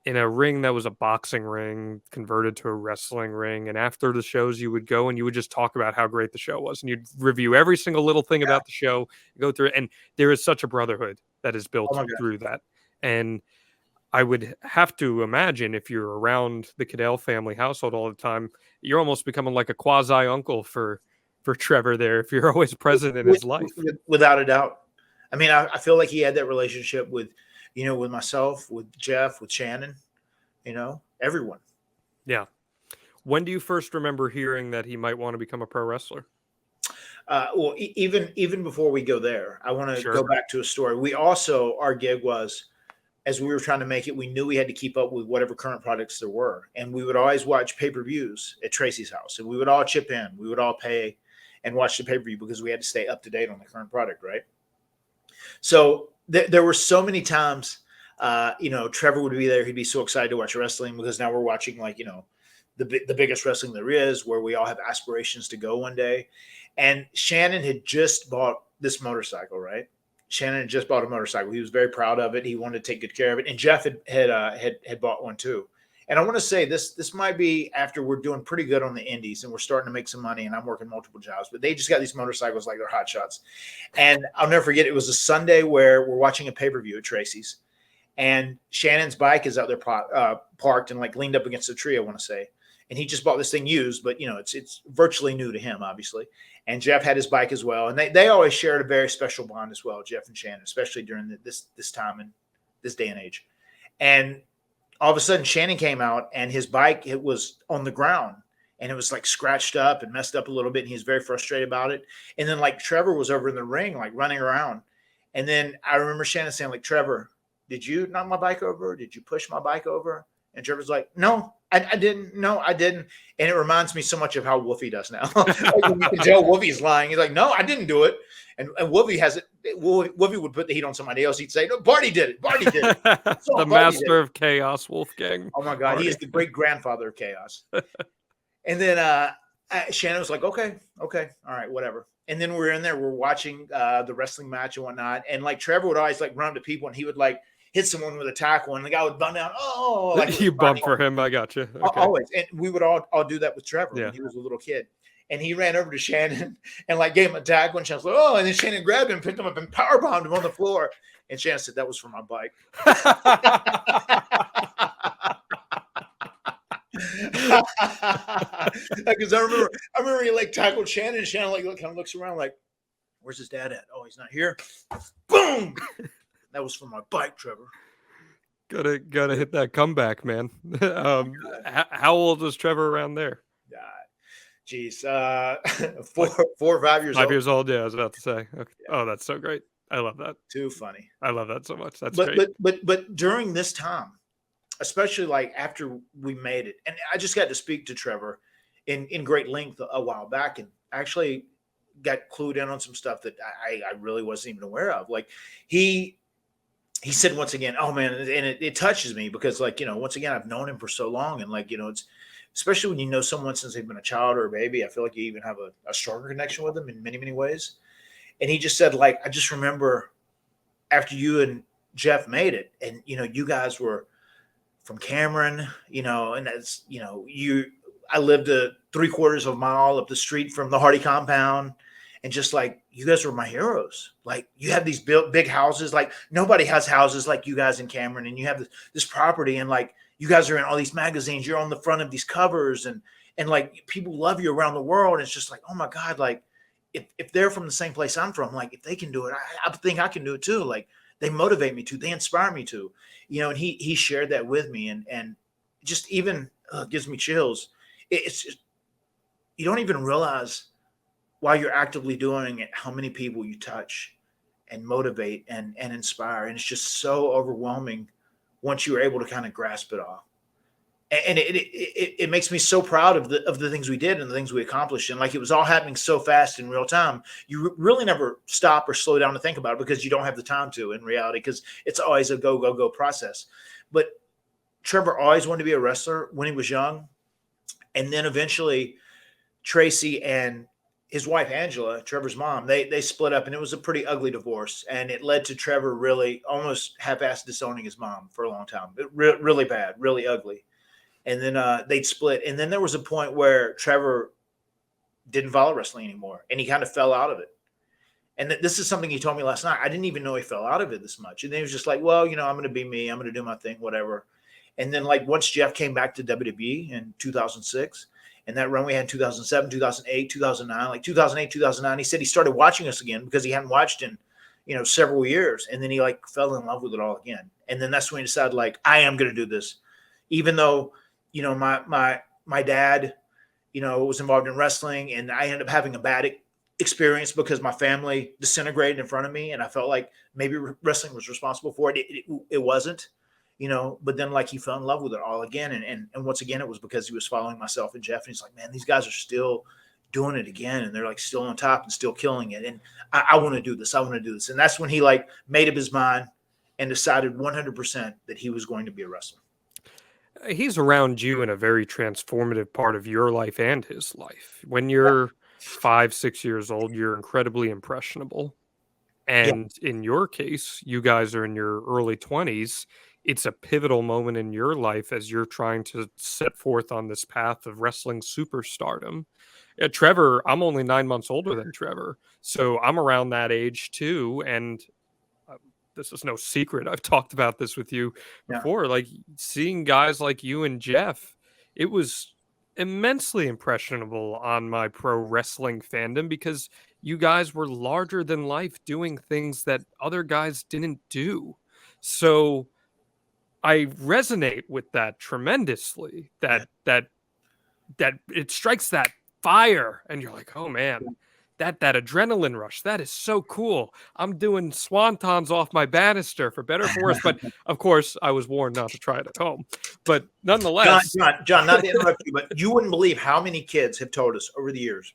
in a ring that was a boxing ring converted to a wrestling ring. And after the shows, you would go and you would just talk about how great the show was, and you'd review every single little thing about the show, go through it. And there is such a brotherhood that is built through that. And I would have to imagine, if you're around the Caddell family household all the time, you're almost becoming like a quasi uncle for Trevor there, if you're always present in his life. Without a doubt. I mean, I feel like he had that relationship with, with myself, with Jeff, with Shannon, everyone. Yeah. When do you first remember hearing that he might want to become a pro wrestler? Well, even before we go there, I want to go back to a story. We also, our gig was, as we were trying to make it, we knew we had to keep up with whatever current products there were. And we would always watch pay-per-views at Tracy's house. And we would all chip in. We would all pay and watch the pay-per-view, because we had to stay up to date on the current product, right? So there were so many times, Trevor would be there. He'd be so excited to watch wrestling, because now we're watching the biggest wrestling there is, where we all have aspirations to go one day. And Shannon had just bought this motorcycle, right? Shannon had just bought a motorcycle. He was very proud of it. He wanted to take good care of it. And Jeff had bought one too. And I want to say this might be after we're doing pretty good on the indies and we're starting to make some money, and I'm working multiple jobs, but they just got these motorcycles like they're hot shots. And I'll never forget, it was a Sunday where we're watching a pay-per-view at Tracy's, and Shannon's bike is out there parked and like leaned up against a tree, I want to say. And he just bought this thing used, but it's virtually new to him, obviously. And Jeff had his bike as well. And they always shared a very special bond as well, Jeff and Shannon, especially during this time and this day and age. And all of a sudden, Shannon came out, and his bike, it was on the ground, and it was like scratched up and messed up a little bit. And he was very frustrated about it. And then like Trevor was over in the ring, like running around. And then I remember Shannon saying, like, Trevor, did you knock my bike over? Did you push my bike over? And Trevor's like, no, I didn't. No, I didn't. And it reminds me so much of how Wolfie does now. Like when you can tell Wolfie's lying. He's like, no, I didn't do it. And Wolfie has it. Wolfie would put the heat on somebody else. He'd say, no, Barty did it. Barty did it. The master of chaos, Wolfgang. Oh my God. Barty. He is the great grandfather of chaos. And then Shannon was like, okay. All right, whatever. And then we're in there. We're watching the wrestling match and whatnot. And like Trevor would always like run up to people and he would like hit someone with a tackle, and the guy would bump down. Oh, like you bump for him. I got you. Okay. Always, and we would all do that with Trevor when he was a little kid. And he ran over to Shannon and like gave him a tackle, and Shannon's like, oh, and then Shannon grabbed him, picked him up, and power bombed him on the floor. And Shannon said, "That was for my bike." Because I remember he like tackled Shannon, and Shannon like kind of looks around like, "Where's his dad at? Oh, he's not here." Boom. That was for my bike, Trevor. Gotta hit that comeback, man. How old was Trevor around there? Geez, 4 or 5 years old. 5 years old, yeah, I was about to say. Okay. Yeah. Oh, that's so great. I love that. Too funny. I love that so much. That's great. But during this time, especially like after we made it, and I just got to speak to Trevor in great length a while back, and actually got clued in on some stuff that I really wasn't even aware of. Like he said once again, oh man, and it touches me because like, once again, I've known him for so long, and like, it's especially when you know someone since they've been a child or a baby, I feel like you even have a stronger connection with them in many, many ways. And he just said, like, I just remember after you and Jeff made it, and you guys were from Cameron, and that's, I lived a 3/4 of a mile up the street from the Hardy compound. And just like, you guys were my heroes. Like, you have these big houses. Like, nobody has houses like you guys in Cameron. And you have this property. And like, you guys are in all these magazines. You're on the front of these covers. And like, people love you around the world. And it's just like, oh my God, like, if they're from the same place I'm from, like, if they can do it, I think I can do it too. Like, they motivate me to. They inspire me to. And he shared that with me. And just even gives me chills. It's just, you don't even realize while you're actively doing it, how many people you touch and motivate and inspire. And it's just so overwhelming once you're able to kind of grasp it all. And it makes me so proud of the things we did and the things we accomplished. And like, it was all happening so fast in real time. You really never stop or slow down to think about it because you don't have the time to in reality, because it's always a go process. But Trevor always wanted to be a wrestler when he was young. And then eventually Tracy and his wife, Angela, Trevor's mom, they split up, and it was a pretty ugly divorce. And it led to Trevor really almost half-assed disowning his mom for a long time. Really bad, really ugly. And then they'd split. And then there was a point where Trevor didn't follow wrestling anymore, and he kind of fell out of it. And this is something he told me last night. I didn't even know he fell out of it this much. And then he was just like, well, I'm going to be me. I'm going to do my thing, whatever. And then like once Jeff came back to WWE in 2006, and that run we had in 2007, 2008, 2009, like 2008, 2009, he said he started watching us again because he hadn't watched in, several years. And then he like fell in love with it all again. And then that's when he decided, like, I am going to do this. Even though, my dad, was involved in wrestling, and I ended up having a bad experience because my family disintegrated in front of me. And I felt like maybe wrestling was responsible for it. It wasn't. But then like he fell in love with it all again. And once again, it was because he was following myself and Jeff. And he's like, man, these guys are still doing it again. And they're like still on top and still killing it. And I want to do this. I want to do this. And that's when he like made up his mind and decided 100% that he was going to be a wrestler. He's around you in a very transformative part of your life and his life. When you're 5, 6 years old, you're incredibly impressionable. And in your case, you guys are in your early 20s. It's a pivotal moment in your life as you're trying to set forth on this path of wrestling superstardom. Trevor, I'm only 9 months older than Trevor, so I'm around that age too. And this is no secret. I've talked about this with you before. Like, seeing guys like you and Jeff, it was immensely impressionable on my pro wrestling fandom because you guys were larger than life doing things that other guys didn't do. So I resonate with that tremendously, that it strikes that fire and you're like, oh man, that adrenaline rush, that is so cool. I'm doing swantons off my banister for better or for worse. But of course, I was warned not to try it at home. But nonetheless, John, not to interrupt you, but you wouldn't believe how many kids have told us over the years.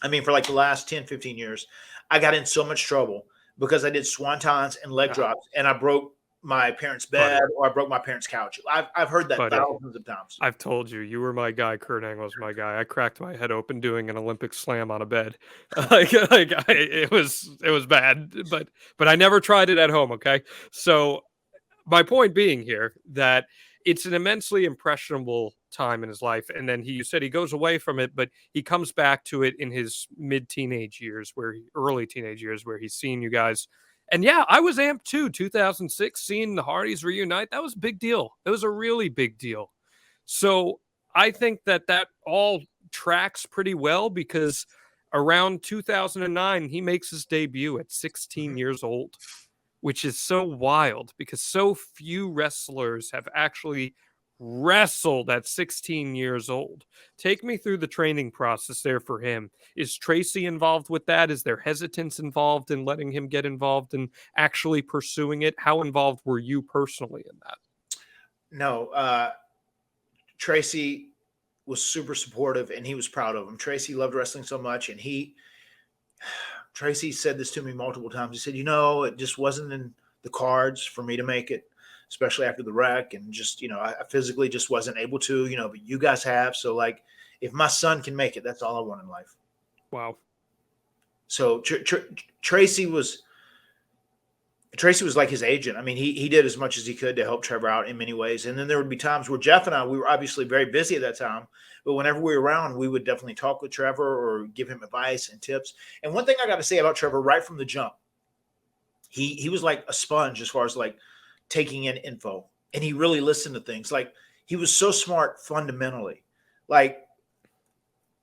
I mean, for like the last 10, 15 years, I got in so much trouble because I did swantons and leg drops, and I broke my parents' bed or I broke my parents' couch. I've heard that thousands of times. I've told you, you were my guy. Kurt Angle was my guy. I cracked my head open doing an Olympic slam on a bed. It was bad, but I never tried it at home. Okay, so my point being here that it's an immensely impressionable time in his life, and then you said he goes away from it, but he comes back to it in his mid-teenage years, early teenage years, where he's seen you guys. And yeah, I was amped too. 2006, seeing the Hardys reunite, that was a big deal. It was a really big deal. So I think that all tracks pretty well, because around 2009, he makes his debut at 16 years old, which is so wild because so few wrestlers have actually wrestled at 16 years old. Take me through the training process there for him. Is Tracy involved with that? Is there hesitance involved in letting him get involved in actually pursuing it? How involved were you personally in that? No, Tracy was super supportive and he was proud of him. Tracy loved wrestling so much, and Tracy said this to me multiple times. He said, it just wasn't in the cards for me to make it, especially after the wreck. And just, I physically just wasn't able to, but you guys have. So like, if my son can make it, that's all I want in life. Wow. So Tracy was like his agent. I mean, he did as much as he could to help Trevor out in many ways. And then there would be times where Jeff and I, we were obviously very busy at that time, but whenever we were around, we would definitely talk with Trevor or give him advice and tips. And one thing I got to say about Trevor right from the jump, he was like a sponge as far as like taking in info, and he really listened to things. Like, he was so smart fundamentally. Like,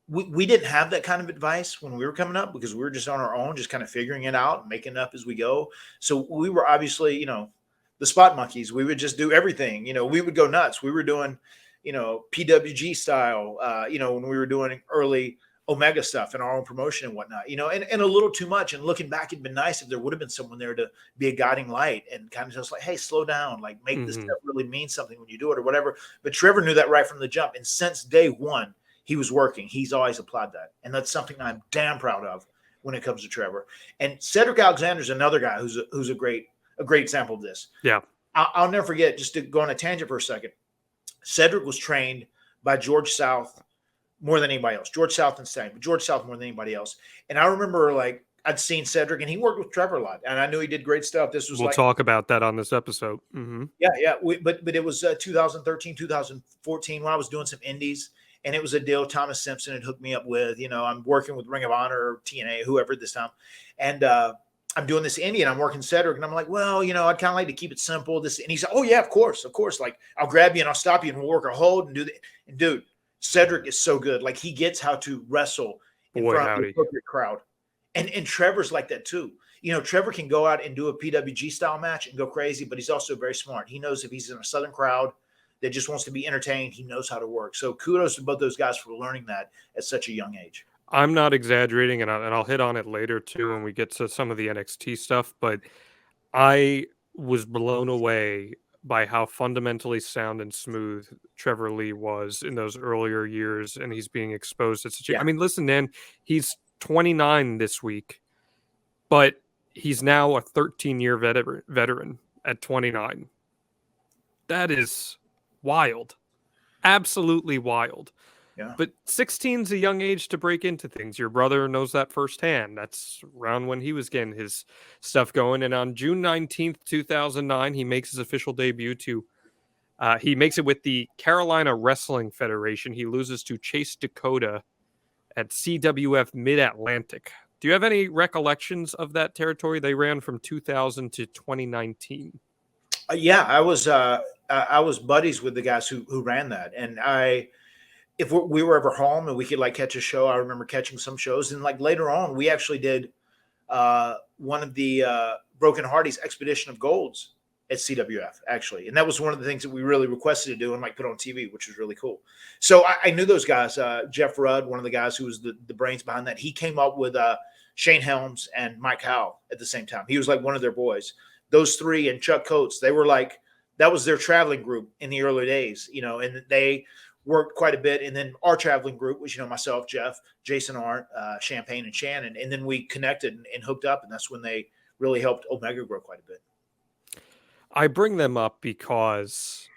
we didn't have that kind of advice when we were coming up because we were just on our own, just kind of figuring it out and making it up as we go. So we were obviously, the spot monkeys. We would just do everything. We would go nuts. We were doing, PWG style, when we were doing early Omega stuff and our own promotion and whatnot, and a little too much. And looking back, it'd been nice if there would have been someone there to be a guiding light and kind of just like, hey, slow down, like make this stuff really mean something when you do it or whatever. But Trevor knew that right from the jump. And since day one, he was working. He's always applied that. And that's something I'm damn proud of when it comes to Trevor. And Cedric Alexander's another guy who's a great example of this. Yeah. I'll never forget, just to go on a tangent for a second, Cedric was trained by George South more than anybody else. George South and Sting, but George South more than anybody else. And I remember, like, I'd seen Cedric, and he worked with Trevor a lot, and I knew he did great stuff. We'll talk about that on this episode. Mm-hmm. Yeah. But it was 2013, 2014 when I was doing some indies, and it was a deal Thomas Simpson had hooked me up with. I'm working with Ring of Honor or TNA, whoever this time, and I'm doing this indie, and I'm working Cedric, and I'm like, well, I'd kind of like to keep it simple. And he said, oh yeah, of course. Like, I'll grab you and I'll stop you and we'll work a hold and do that. And dude, Cedric is so good. Like, he gets how to wrestle in front of the appropriate crowd. And Trevor's like that too. Trevor can go out and do a PWG style match and go crazy, but he's also very smart. He knows if he's in a Southern crowd that just wants to be entertained, he knows how to work. So kudos to both those guys for learning that at such a young age. I'm not exaggerating, and I'll hit on it later too when we get to some of the NXT stuff, but I was blown away by how fundamentally sound and smooth Trevor Lee was in those earlier years, and he's being exposed to such. I mean, listen, man, he's 29 this week, but he's now a 13-year veteran at 29. That is wild, absolutely wild. Yeah. But 16 is a young age to break into things. Your brother knows that firsthand. That's around when he was getting his stuff going. And on June 19th, 2009, he makes his official debut he makes it with the Carolina Wrestling Federation. He loses to Chase Dakota at CWF Mid-Atlantic. Do you have any recollections of that territory? They ran from 2000 to 2019. Yeah, I was buddies with the guys who ran that. And if we were ever home and we could like catch a show, I remember catching some shows. And like later on, we actually did one of the Broken Hardys Expedition of Golds at CWF, actually. And that was one of the things that we really requested to do and like put on TV, which was really cool. So I knew those guys. Jeff Rudd, one of the guys who was the brains behind that, he came up with Shane Helms and Mike Howell at the same time. He was like one of their boys. Those three and Chuck Coates, they were like, that was their traveling group in the early days, and they worked quite a bit. And then our traveling group was, myself, Jeff, Jason Arndt, Champagne, and Shannon. And then we connected and hooked up. And that's when they really helped Omega grow quite a bit. I bring them up because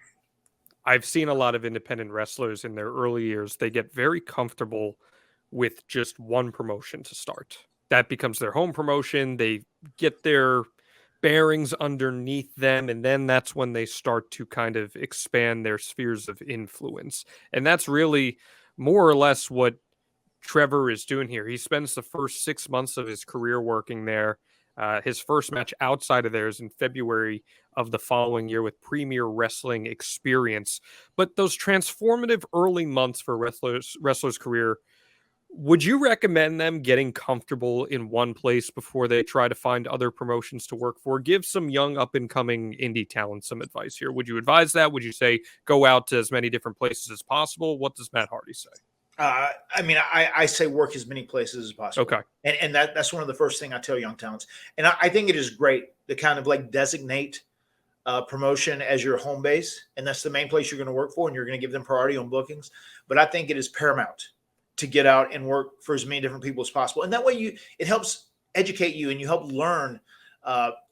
I've seen a lot of independent wrestlers in their early years. They get very comfortable with just one promotion to start. That becomes their home promotion. They get their bearings underneath them, and then that's when they start to kind of expand their spheres of influence. And that's really more or less what Trevor is doing here. He spends the first 6 months of his career working there. His first match outside of there is in February of the following year with Premier Wrestling Experience. But those transformative early months for wrestler's career, would you recommend them getting comfortable in one place before they try to find other promotions to work for? Give some young up-and-coming indie talent some advice here. Would you advise that? Would you say go out to as many different places as possible? What does Matt Hardy say? I say work as many places as possible. Okay. And that's one of the first things I tell young talents. And I think it is great to kind of like designate promotion as your home base. And that's the main place you're going to work for. And you're going to give them priority on bookings. But I think it is paramount to get out and work for as many different people as possible. And that way it helps educate you and you help learn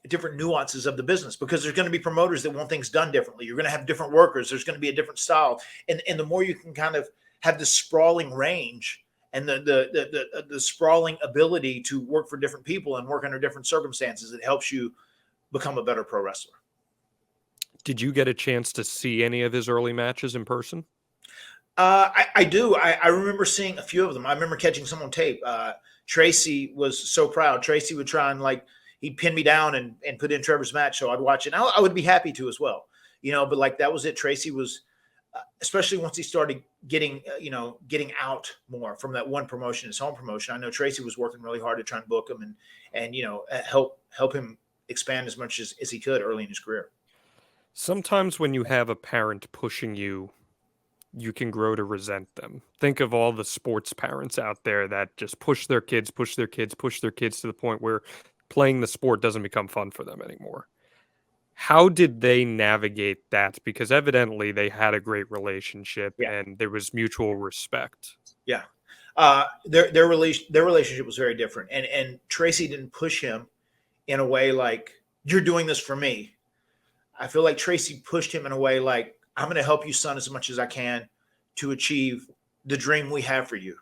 different nuances of the business, because there's going to be promoters that want things done differently. You're going to have different workers. There's going to be a different style. And the more you can kind of have the sprawling range and the sprawling ability to work for different people and work under different circumstances, it helps you become a better pro wrestler. Did you get a chance to see any of his early matches in person? I do. I remember seeing a few of them. I remember catching some on tape. Tracy was so proud. Tracy would try and he'd pin me down and put in Trevor's match. So I'd watch it. I would be happy to as well, but that was it. Tracy was, especially once he started getting out more from that one promotion, his home promotion. I know Tracy was working really hard to try and book him and help him expand as much as he could early in his career. Sometimes when you have a parent pushing you, you can grow to resent them. Think of all the sports parents out there that just push their kids to the point where playing the sport doesn't become fun for them anymore. How did they navigate that? Because evidently they had a great relationship and there was mutual respect. Yeah. Their relationship was very different. And Tracy didn't push him in a way like, you're doing this for me. I feel like Tracy pushed him in a way like, I'm going to help you, son, as much as I can to achieve the dream we have for you.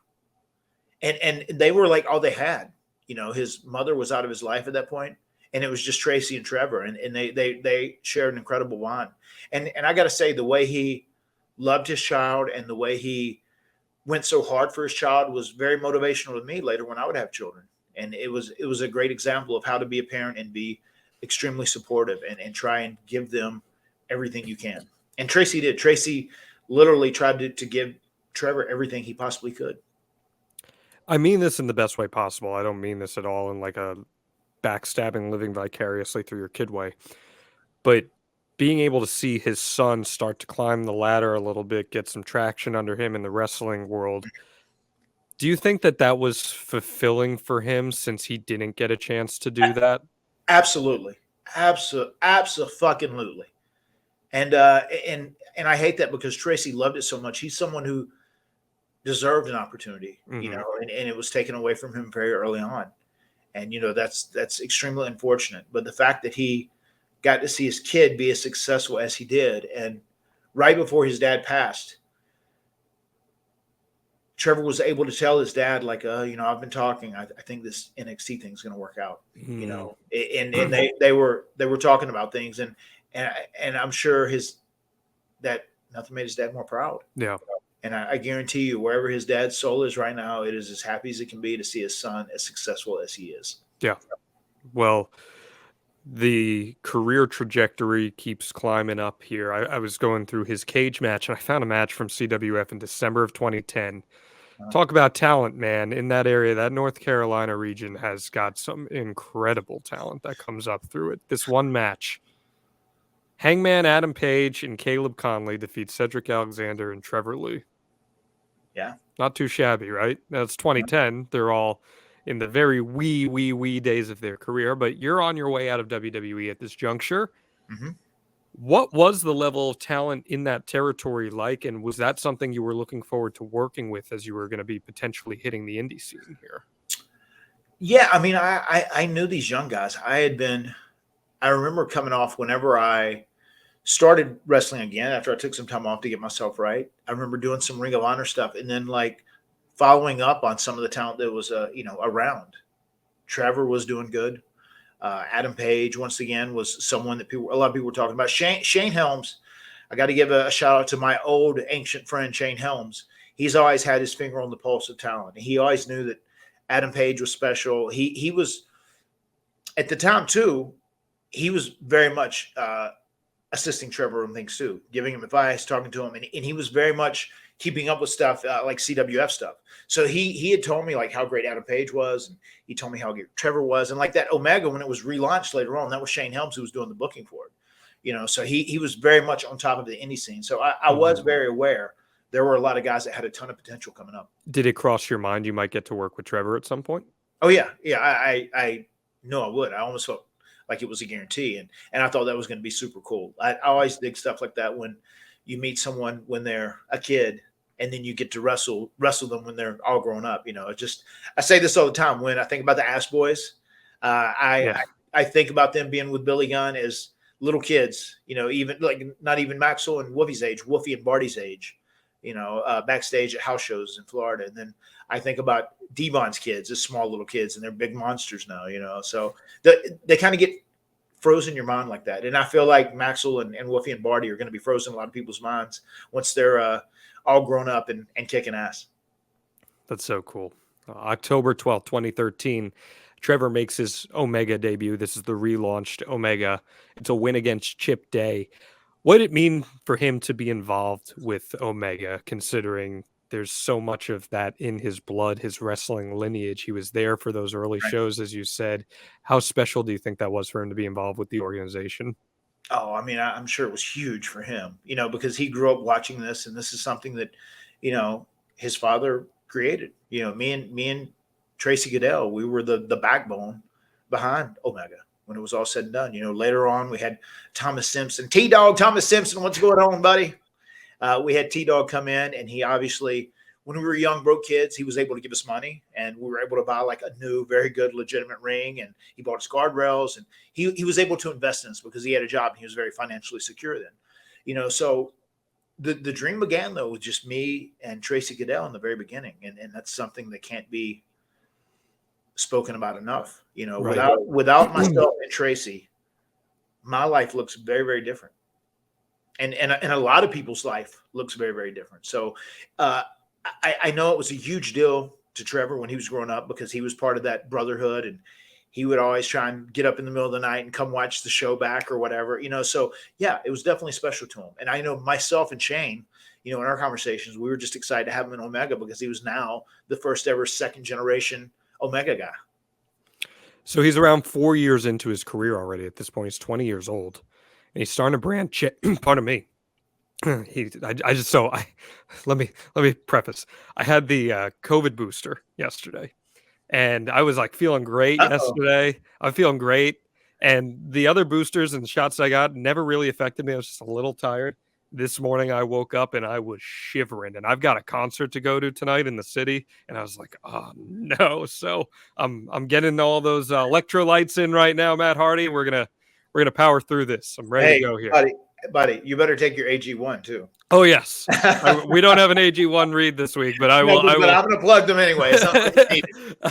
And they were like all they had. His mother was out of his life at that point, and it was just Tracy and Trevor, and they shared an incredible bond. And I got to say, the way he loved his child and the way he went so hard for his child was very motivational to me later when I would have children. And it was a great example of how to be a parent and be extremely supportive and try and give them everything you can. And Tracy did. Tracy literally tried to give Trevor everything he possibly could. I mean this in the best way possible. I don't mean this at all in like a backstabbing, living vicariously through your kid way. But being able to see his son start to climb the ladder a little bit, get some traction under him in the wrestling world, do you think that was fulfilling for him since he didn't get a chance to do that? Absolutely. Absolutely. And I hate that because Tracy loved it so much. He's someone who deserved an opportunity, and it was taken away from him very early on. And, that's extremely unfortunate. But the fact that he got to see his kid be as successful as he did, and right before his dad passed, Trevor was able to tell his dad, I've been talking. I think this NXT thing is going to work out, and they were talking about things, and I'm sure that nothing made his dad more proud. Yeah. And I guarantee you, wherever his dad's soul is right now, it is as happy as it can be to see his son as successful as he is. Yeah. Well, the career trajectory keeps climbing up here. I was going through his cage match, and I found a match from CWF in December of 2010. Talk about talent, man. In that area, that North Carolina region has got some incredible talent that comes up through it. This one match, Hangman Adam Page and Caleb Conley defeat Cedric Alexander and Trevor Lee. Yeah. Not too shabby, right? That's 2010. They're all in the very wee days of their career, but you're on your way out of WWE at this juncture. Mm-hmm. What was the level of talent in that territory like, and was that something you were looking forward to working with as you were going to be potentially hitting the indie scene here? Yeah, I mean, I knew these young guys. I remember coming off whenever I started wrestling again after I took some time off to get myself right. I remember doing some Ring of Honor stuff and then like following up on some of the talent that was around. Trevor was doing good. Adam Page, once again, was someone that a lot of people were talking about. Shane Helms, I got to give a shout out to my old ancient friend, Shane Helms. He's always had his finger on the pulse of talent. He always knew that Adam Page was special. He was, at the time too, he was very much assisting Trevor on things too, giving him advice, talking to him. And he was very much keeping up with stuff like CWF stuff. So he had told me like how great Adam Page was, and he told me how great Trevor was, and like that Omega when it was relaunched later on, that was Shane Helms who was doing the booking for it. So he was very much on top of the indie scene. So I was very aware there were a lot of guys that had a ton of potential coming up. Did it cross your mind you might get to work with Trevor at some point? Oh yeah, I know I would. I almost felt like it was a guarantee, and I thought that was going to be super cool. I always dig stuff like that when you meet someone when they're a kid and then you get to wrestle them when they're all grown up. I say this all the time when I think about the Ass Boys. I think about them being with Billy Gunn as little kids, even like not even Maxwell and Wolfie's age, Wolfie and Barty's age, backstage at house shows in Florida. And then I think about Devon's kids as small little kids, and they're big monsters now, so they kind of get frozen in your mind like that. And I feel like Maxwell and Wolfie and Barty are going to be frozen in a lot of people's minds once they're all grown up and kicking ass. That's so cool. October 12th, 2013, Trevor makes his Omega debut. This is the relaunched Omega. It's a win against Chip Day. What did it mean for him to be involved with Omega, considering there's so much of that in his blood, his wrestling lineage? He was there for those early shows, as you said. How special do you think that was for him to be involved with the organization? Oh, I mean, I'm sure it was huge for him, because he grew up watching this, and this is something that, his father created. Me and Tracy Goodell, we were the backbone behind Omega when it was all said and done. Later on we had Thomas Simpson, T-Dog Thomas Simpson. What's going on, buddy? We had T-Dog come in, and he obviously, when we were young, broke kids, he was able to give us money, and we were able to buy like a new, very good, legitimate ring. And he bought us guardrails, and he was able to invest in us because he had a job and he was very financially secure then, so the dream began though with just me and Tracy Caddell in the very beginning. And that's something that can't be spoken about enough, right. without myself and Tracy, my life looks very, very different. And a lot of people's life looks very, very different. So, I know it was a huge deal to Trevor when he was growing up because he was part of that brotherhood, and he would always try and get up in the middle of the night and come watch the show back or whatever, so yeah, it was definitely special to him. And I know myself and Shane, in our conversations, we were just excited to have him in Omega because he was now the first ever second generation Omega guy. So he's around 4 years into his career already. At this point, he's 20 years old, and he's starting to brand pardon me. Let me preface. I had the COVID booster yesterday, and I was like feeling great yesterday. I'm feeling great, and the other boosters and shots I got never really affected me. I was just a little tired. This morning I woke up and I was shivering, and I've got a concert to go to tonight in the city, and I was like, oh no. So I'm getting all those electrolytes in right now, Matt Hardy. We're gonna power through this. I'm ready to go here. Buddy, you better take your AG1 too. Oh yes, we don't have an AG1 read this week, but I will. I'm going to plug them anyway.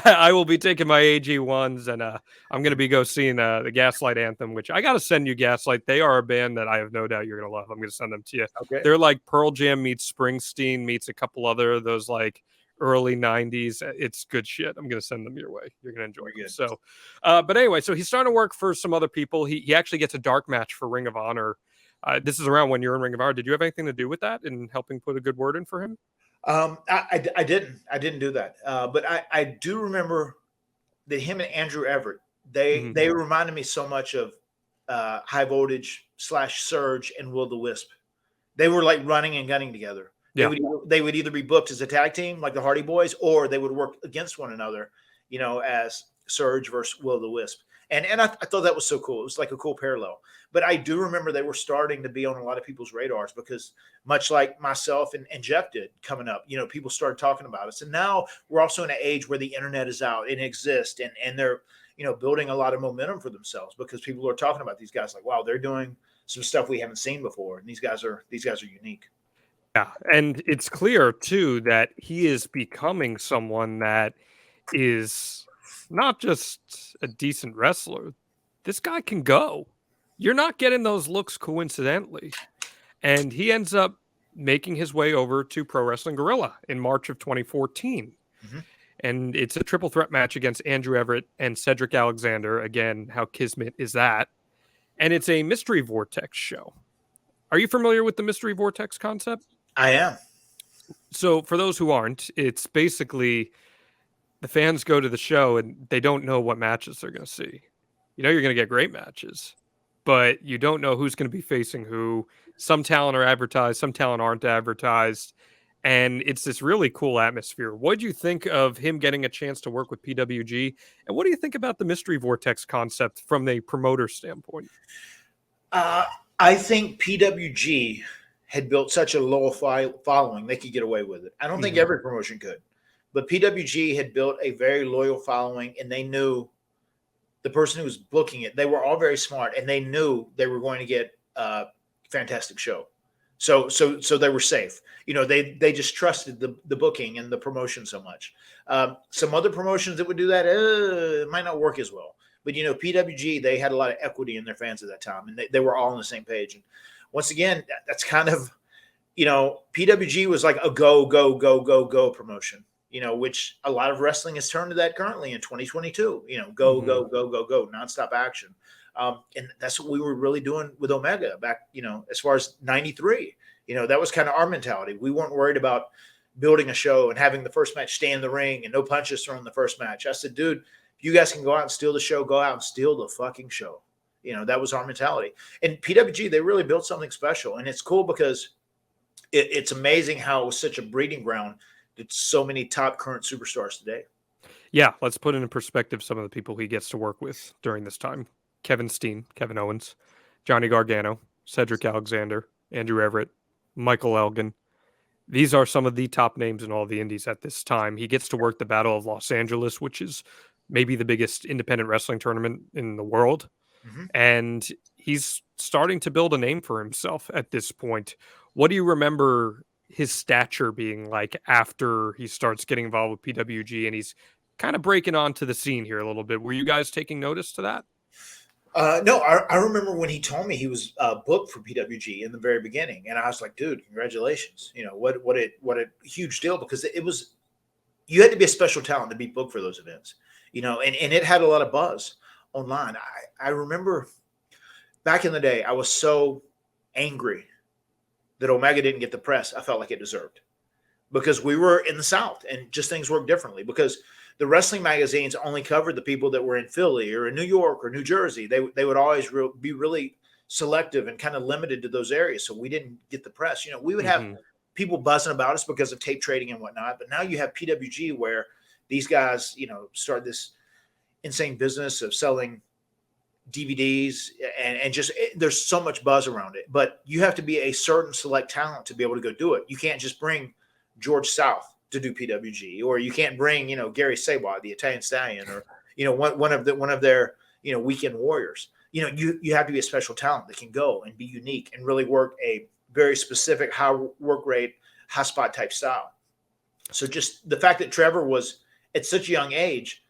I will be taking my AG1s, and I'm going to go seeing the Gaslight Anthem, which I got to send you. Gaslight, they are a band that I have no doubt you're going to love. I'm going to send them to you. Okay. They're like Pearl Jam meets Springsteen meets a couple other of those like early 90s. It's good shit. I'm going to send them your way. You're going to enjoy it. So, but anyway, so he's starting to work for some other people. He actually gets a dark match for Ring of Honor. This is around when you're in Ring of Honor. Did you have anything to do with that in helping put a good word in for him? I didn't do that. But I do remember that him and Andrew Everett, they reminded me so much of High Voltage / Surge and Will the Wisp. They were like running and gunning together. Yeah. They would either be booked as a tag team like the Hardy Boys, or they would work against one another, as Surge versus Will the Wisp. And I thought that was so cool. It was like a cool parallel. But I do remember they were starting to be on a lot of people's radars because much like myself and Jeff did coming up, people started talking about us. And now we're also in an age where the internet is out and exists, and they're, building a lot of momentum for themselves because people are talking about these guys like, wow, they're doing some stuff we haven't seen before. And these guys are unique. Yeah. And it's clear too that he is becoming someone that is not just a decent wrestler. This guy can go. You're not getting those looks coincidentally. And he ends up making his way over to Pro Wrestling Guerrilla in March of 2014. Mm-hmm. And it's a triple threat match against Andrew Everett and Cedric Alexander. Again, how kismet is that? And it's a Mystery Vortex show. Are you familiar with the Mystery Vortex concept? I am. So for those who aren't, it's basically the fans go to the show and they don't know what matches they're going to see. You're going to get great matches, but you don't know who's going to be facing who. Some talent are advertised, some talent aren't advertised. And it's this really cool atmosphere. What do you think of him getting a chance to work with PWG? And what do you think about the Mystery Vortex concept from a promoter standpoint? I think PWG had built such a loyal following, they could get away with it. I don't think every promotion could. But PWG had built a very loyal following, and they knew the person who was booking it. They were all very smart, and they knew they were going to get a fantastic show. So they were safe. They just trusted the booking and the promotion so much. Some other promotions that would do that, it might not work as well. But, PWG, they had a lot of equity in their fans at that time, and they were all on the same page. And once again, that's kind of, PWG was like a go, go, go, go, go promotion, which a lot of wrestling has turned to that currently in 2022, go, go, go, go, go, nonstop action. And that's what we were really doing with Omega back, as far as 93, that was kind of our mentality. We weren't worried about building a show and having the first match stay in the ring and no punches thrown in the first match. I said, dude, if you guys can go out and steal the show, go out and steal the fucking show. That was our mentality. And PWG, they really built something special. And it's cool because it's amazing how it was such a breeding ground to so many top current superstars today. Yeah, let's put into perspective some of the people he gets to work with during this time. Kevin Steen, Kevin Owens, Johnny Gargano, Cedric Alexander, Andrew Everett, Michael Elgin. These are some of the top names in all the indies at this time. He gets to work the Battle of Los Angeles, which is maybe the biggest independent wrestling tournament in the world. Mm-hmm. And he's starting to build a name for himself at this point. What do you remember his stature being like after he starts getting involved with PWG and he's kind of breaking onto the scene here a little bit? Were you guys taking notice to that? No, I remember when he told me he was booked for PWG in the very beginning, and I was like, "Dude, congratulations! What a huge deal because you had to be a special talent to be booked for those events, and it had a lot of buzz online. I remember back in the day, I was so angry that Omega didn't get the press I felt like it deserved because we were in the South and just things worked differently because the wrestling magazines only covered the people that were in Philly or in New York or New Jersey. They would always be really selective and kind of limited to those areas. So we didn't get the press. We would have people buzzing about us because of tape trading and whatnot. But now you have PWG where these guys, start this insane business of selling DVDs and just there's so much buzz around it. But you have to be a certain select talent to be able to go do it. You can't just bring George South to do PWG, or you can't bring, Gary Sabat, the Italian Stallion, or, one of their, weekend warriors. You have to be a special talent that can go and be unique and really work a very specific high work rate, high spot type style. So just the fact that Trevor was at such a young age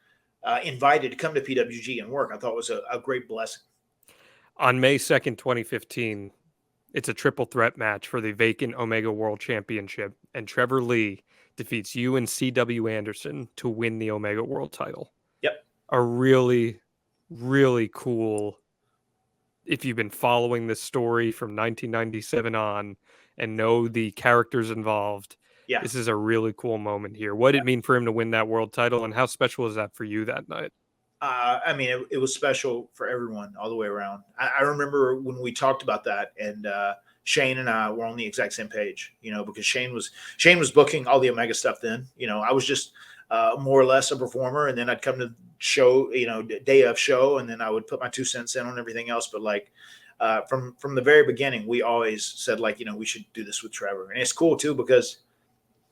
invited to come to PWG and work, I thought was a great blessing. On May 2nd, 2015, it's a triple threat match for the vacant Omega World Championship, and Trevor Lee defeats you and C.W. Anderson to win the Omega World title. Yep. A really, really cool, if you've been following this story from 1997 on and know the characters involved, this is a really cool moment here. What did it mean for him to win that world title, and how special was that for you that night? I mean, it was special for everyone all the way around. I remember when we talked about that, and Shane and I were on the exact same page, because Shane was booking all the Omega stuff then. I was just more or less a performer, and then I'd come to show, day of show, and then I would put my 2 cents in on everything else. But like from the very beginning, we always said like, we should do this with Trevor. And it's cool too, because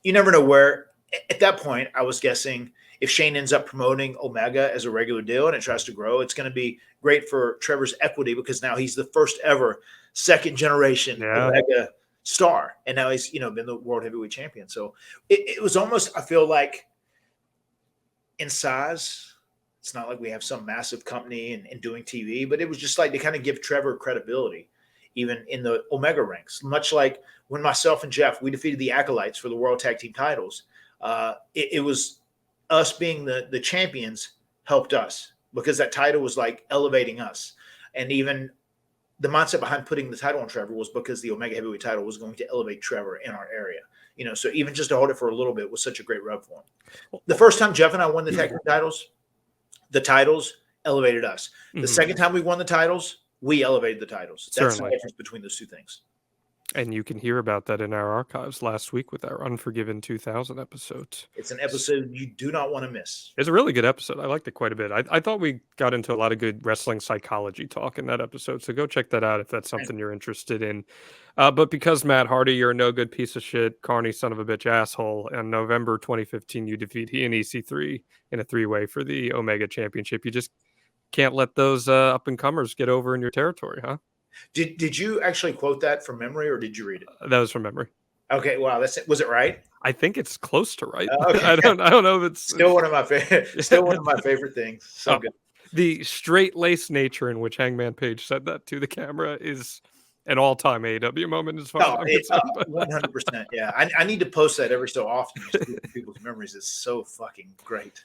you never know where. At that point, I was guessing if Shane ends up promoting Omega as a regular deal and it tries to grow, it's going to be great for Trevor's equity, because now he's the first ever second generation Omega star. And now he's, been the world heavyweight champion. So it was almost, I feel like, in size, it's not like we have some massive company and doing TV, but it was just like to kind of give Trevor credibility, even in the Omega ranks, much like when myself and Jeff, we defeated the Acolytes for the World Tag Team titles. It was us being the champions helped us, because that title was like elevating us. And even the mindset behind putting the title on Trevor was because the Omega heavyweight title was going to elevate Trevor in our area. So even just to hold it for a little bit was such a great rub for him. The first time Jeff and I won the tag team titles, the titles elevated us. The second time we won the titles, we elevated the titles. That's the difference between those two things. And you can hear about that in our archives last week with our Unforgiven 2000 episodes. It's an episode you do not want to miss. It's a really good episode. I liked it quite a bit. I thought we got into a lot of good wrestling psychology talk in that episode. So go check that out if that's something you're interested in. But because Matt Hardy, you're a no good piece of shit, Carney son of a bitch asshole, in November 2015, you defeat he and EC3 in a 3-way for the Omega Championship. You just can't let those up-and-comers get over in your territory, huh? Did you actually quote that from memory, or did you read it? That was from memory. Okay, wow, was it right? I think it's close to right. Okay. I don't know if it's still one of my favorite things. So good. The straight-laced nature in which Hangman Page said that to the camera is an all-time AEW moment as far as I'm concerned. 100%. Yeah, I need to post that every so often just to get people's memories. It's so fucking great.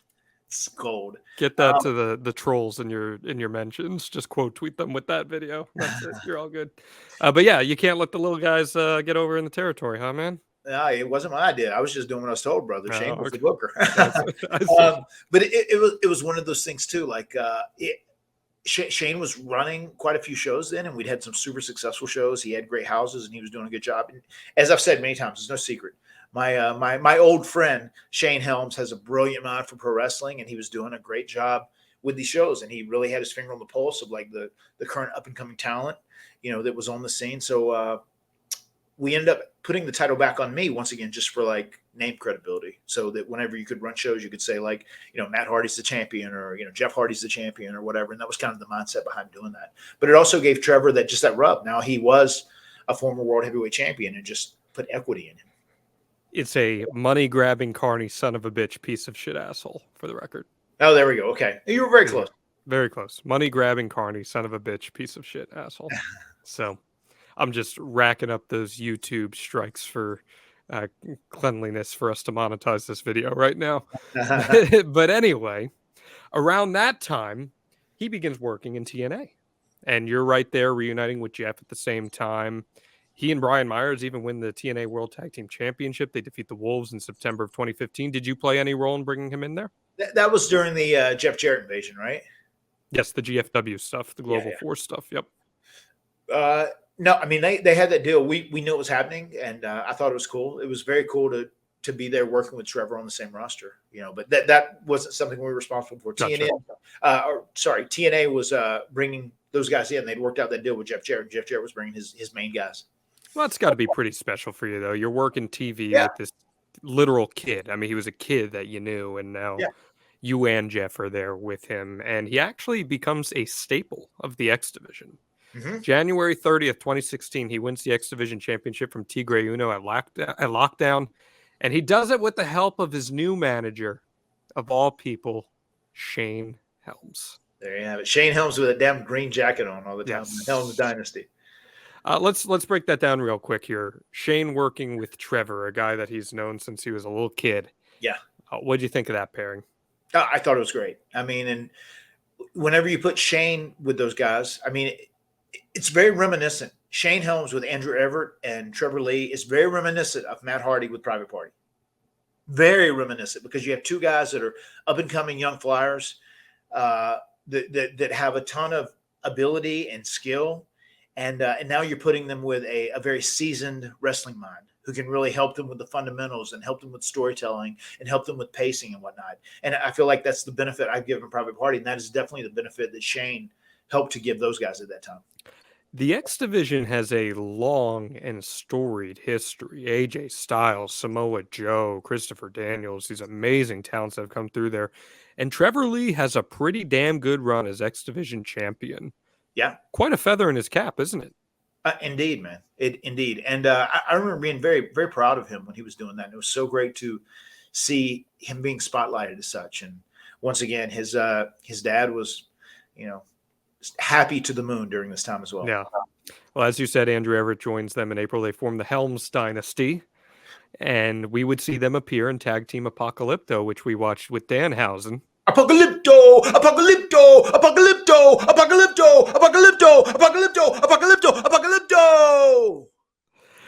It's gold. Get that to the trolls in your mentions. Just quote tweet them with that video. That's it. You're all good. But yeah, you can't let the little guys get over in the territory, huh, man? No, it wasn't my idea. I was just doing what I was told, brother. Shane was the booker. But it was one of those things too. Like Shane was running quite a few shows then, and we'd had some super successful shows. He had great houses, and he was doing a good job. And as I've said many times, there's no secret. My old friend Shane Helms has a brilliant mind for pro wrestling, and he was doing a great job with these shows, and he really had his finger on the pulse of like the current up and coming talent, that was on the scene. So we ended up putting the title back on me once again, just for like name credibility, so that whenever you could run shows, you could say like, Matt Hardy's the champion, or Jeff Hardy's the champion, or whatever. And that was kind of the mindset behind doing that. But it also gave Trevor that rub. Now he was a former world heavyweight champion, and just put equity in him. It's a money-grabbing, Carney son of a bitch, piece of shit asshole, for the record. Oh, there we go. Okay. You were very close. Very close. Money-grabbing, Carney son of a bitch, piece of shit asshole. So I'm just racking up those YouTube strikes for cleanliness for us to monetize this video right now. But anyway, around that time, he begins working in TNA. And you're right there reuniting with Jeff at the same time. He and Brian Myers even win the TNA World Tag Team Championship. They defeat the Wolves in September of 2015. Did you play any role in bringing him in there? That was during the Jeff Jarrett invasion, right? Yes, the GFW stuff, the Global Force stuff. Yep. No, I mean, they had that deal. We knew it was happening, and I thought it was cool. It was very cool to be there working with Trevor on the same roster, but that wasn't something we were responsible for. Gotcha. TNA was bringing those guys in. They'd worked out that deal with Jeff Jarrett. Jeff Jarrett was bringing his main guys. Well, it's got to be pretty special for you, though. You're working TV with this literal kid. I mean, he was a kid that you knew, and now you and Jeff are there with him. And he actually becomes a staple of the X Division. Mm-hmm. January 30th, 2016, he wins the X Division Championship from Tigre Uno at Lockdown. And he does it with the help of his new manager, of all people, Shane Helms. There you have it. Shane Helms with a damn green jacket on all the time. Yes. Helms Dynasty. Let's break that down real quick here. Shane working with Trevor, a guy that he's known since he was a little kid. Yeah. What did you think of that pairing? I thought it was great. I mean, and whenever you put Shane with those guys, I mean, it's very reminiscent. Shane Helms with Andrew Everett and Trevor Lee is very reminiscent of Matt Hardy with Private Party. Very reminiscent, because you have two guys that are up and coming young flyers. that have a ton of ability and skill, and now you're putting them with a very seasoned wrestling mind who can really help them with the fundamentals and help them with storytelling and help them with pacing and whatnot. And I feel like that's the benefit I've given Private Party, and that is definitely the benefit that Shane helped to give those guys at that time. The X Division has a long and storied history. AJ Styles, Samoa Joe, Christopher Daniels, these amazing talents that have come through there. And Trevor Lee has a pretty damn good run as X Division champion. Yeah. Quite a feather in his cap, isn't it? Indeed, man. Indeed. And I remember being very, very proud of him when he was doing that. And it was so great to see him being spotlighted as such. And once again, his dad was, happy to the moon during this time as well. Yeah. Well, as you said, Andrew Everett joins them in April. They form the Helms Dynasty. And we would see them appear in Tag Team Apocalypto, which we watched with Danhausen. Apocalypto, Apocalypto, Apocalypto, Apocalypto, Apocalypto, Apocalypto, Apocalypto, Apocalypto.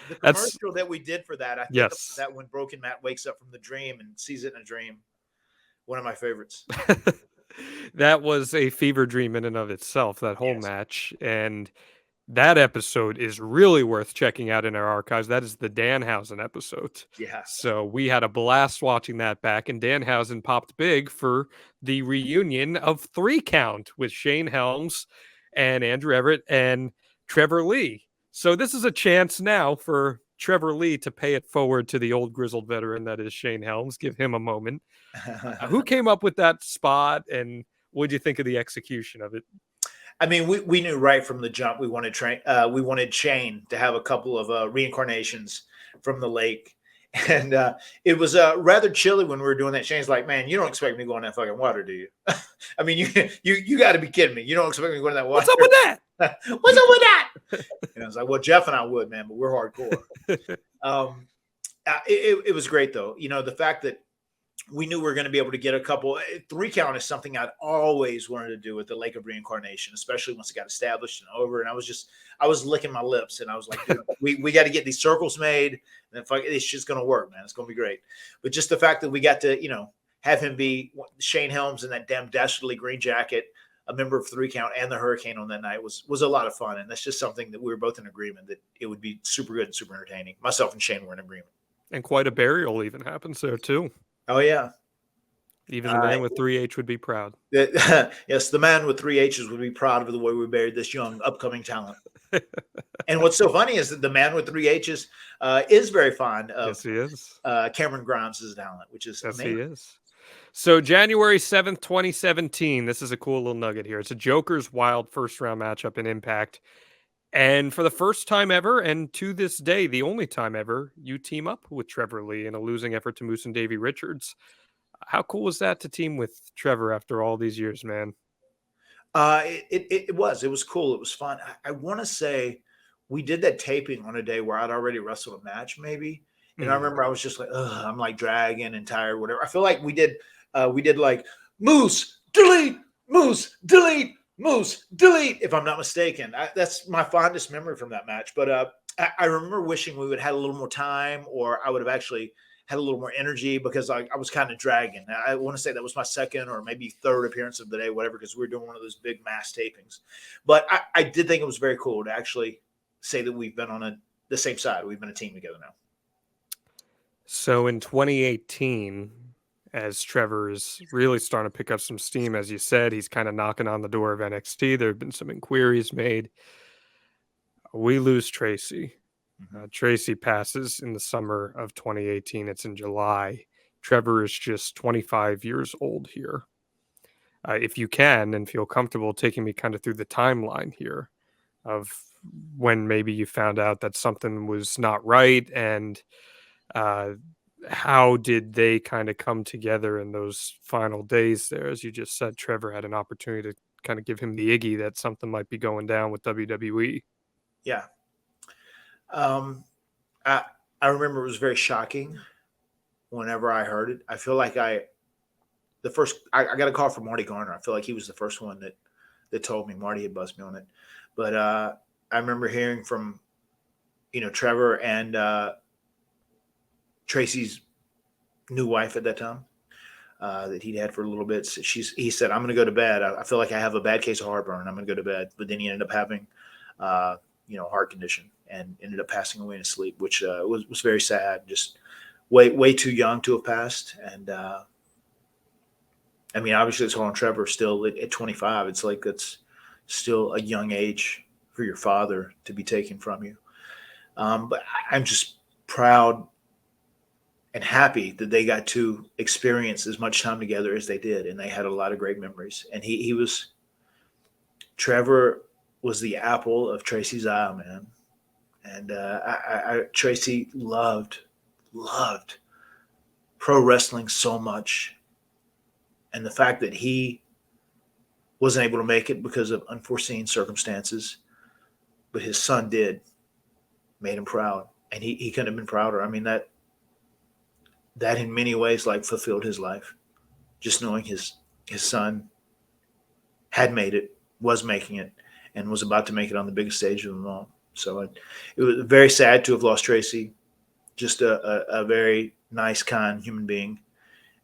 The commercial that we did for that, I think that when Broken Matt wakes up from the dream and sees it in a dream, one of my favorites. That was a fever dream in and of itself, that whole match. And that episode is really worth checking out in our archives. That is the Danhausen episode. Yeah. So we had a blast watching that back, and Danhausen popped big for the reunion of 3 Count with Shane Helms and Andrew Everett and Trevor Lee. So this is a chance now for Trevor Lee to pay it forward to the old grizzled veteran that is Shane Helms. Give him a moment. Who came up with that spot, and what did you think of the execution of it? I mean, we knew right from the jump we wanted Shane to have a couple of reincarnations from the lake, and it was rather chilly when we were doing that. Shane's like, "Man, you don't expect me to go in that fucking water, do you?" I mean, you got to be kidding me. You don't expect me to go in that water. What's up with that? What's up with that? And I was like, "Well, Jeff and I would, man, but we're hardcore." It was great though. The fact that we knew we were going to be able to get a couple. 3 Count is something I'd always wanted to do with the Lake of Reincarnation, especially once it got established and over. And I was licking my lips, and I was like, dude, we got to get these circles made, and it's just going to work, man. It's going to be great. But just the fact that we got to, have him be Shane Helms in that damn dastardly green jacket, a member of 3 Count and the Hurricane on that night was a lot of fun. And that's just something that we were both in agreement that it would be super good and super entertaining. Myself and Shane were in agreement. And quite a burial even happens there too. Oh, yeah. Even the man with 3H would be proud. Yes, the man with 3 H's would be proud of the way we buried this young, upcoming talent. And what's so funny is that the man with 3 H's is very fond of he is. Cameron Grimes' talent, which is amazing. He is. So January 7th, 2017, this is a cool little nugget here. It's a Joker's Wild first-round matchup in Impact. And for the first time ever, and to this day, the only time ever, you team up with Trevor Lee in a losing effort to Moose and Davey Richards. How cool was that to team with Trevor after all these years, man? It was cool. It was fun. I want to say we did that taping on a day where I'd already wrestled a match, maybe. And I remember I was just like, I'm like dragging and tired, whatever. I feel like we did like Moose, delete, Moose, delete, Moose, delete, if I'm not mistaken. That's my fondest memory from that match. But I remember wishing we would have had a little more time, or I would have actually had a little more energy, because I was kind of dragging. I want to say that was my second or maybe third appearance of the day, whatever, because we were doing one of those big mass tapings. But I did think it was very cool to actually say that we've been on the same side. We've been a team together now. So in 2018, as Trevor is really starting to pick up some steam, as you said, he's kind of knocking on the door of NXT. There have been some inquiries made. We lose Tracy. Tracy passes in the summer of 2018. It's in July. Trevor is just 25 years old here. If you can and feel comfortable taking me kind of through the timeline here of when maybe you found out that something was not right, and how did they kind of come together in those final days there? As you just said, Trevor had an opportunity to kind of give him the Iggy that something might be going down with WWE. Yeah. I remember it was very shocking whenever I heard it. I feel like I got a call from Marty Garner. I feel like he was the first one that told me. Marty had buzzed me on it. But I remember hearing from, Trevor and Tracy's new wife at that time. that he'd had for a little bit. So he said, "I'm going to go to bed. I feel like I have a bad case of heartburn. I'm going to go to bed." But then he ended up having, a heart condition and ended up passing away in his sleep, which was very sad. Just way too young to have passed. And I mean, obviously, it's on Trevor still at 25. It's like that's still a young age for your father to be taken from you. But I'm just proud and happy that they got to experience as much time together as they did. And they had a lot of great memories. And Trevor was the apple of Tracy's eye, man. And Tracy loved pro wrestling so much. And the fact that he wasn't able to make it because of unforeseen circumstances, but his son did, made him proud. And he couldn't have been prouder. I mean, that in many ways like fulfilled his life. Just knowing his son had made it, was making it, and was about to make it on the biggest stage of them all. So it was very sad to have lost Tracy. Just a very nice, kind human being.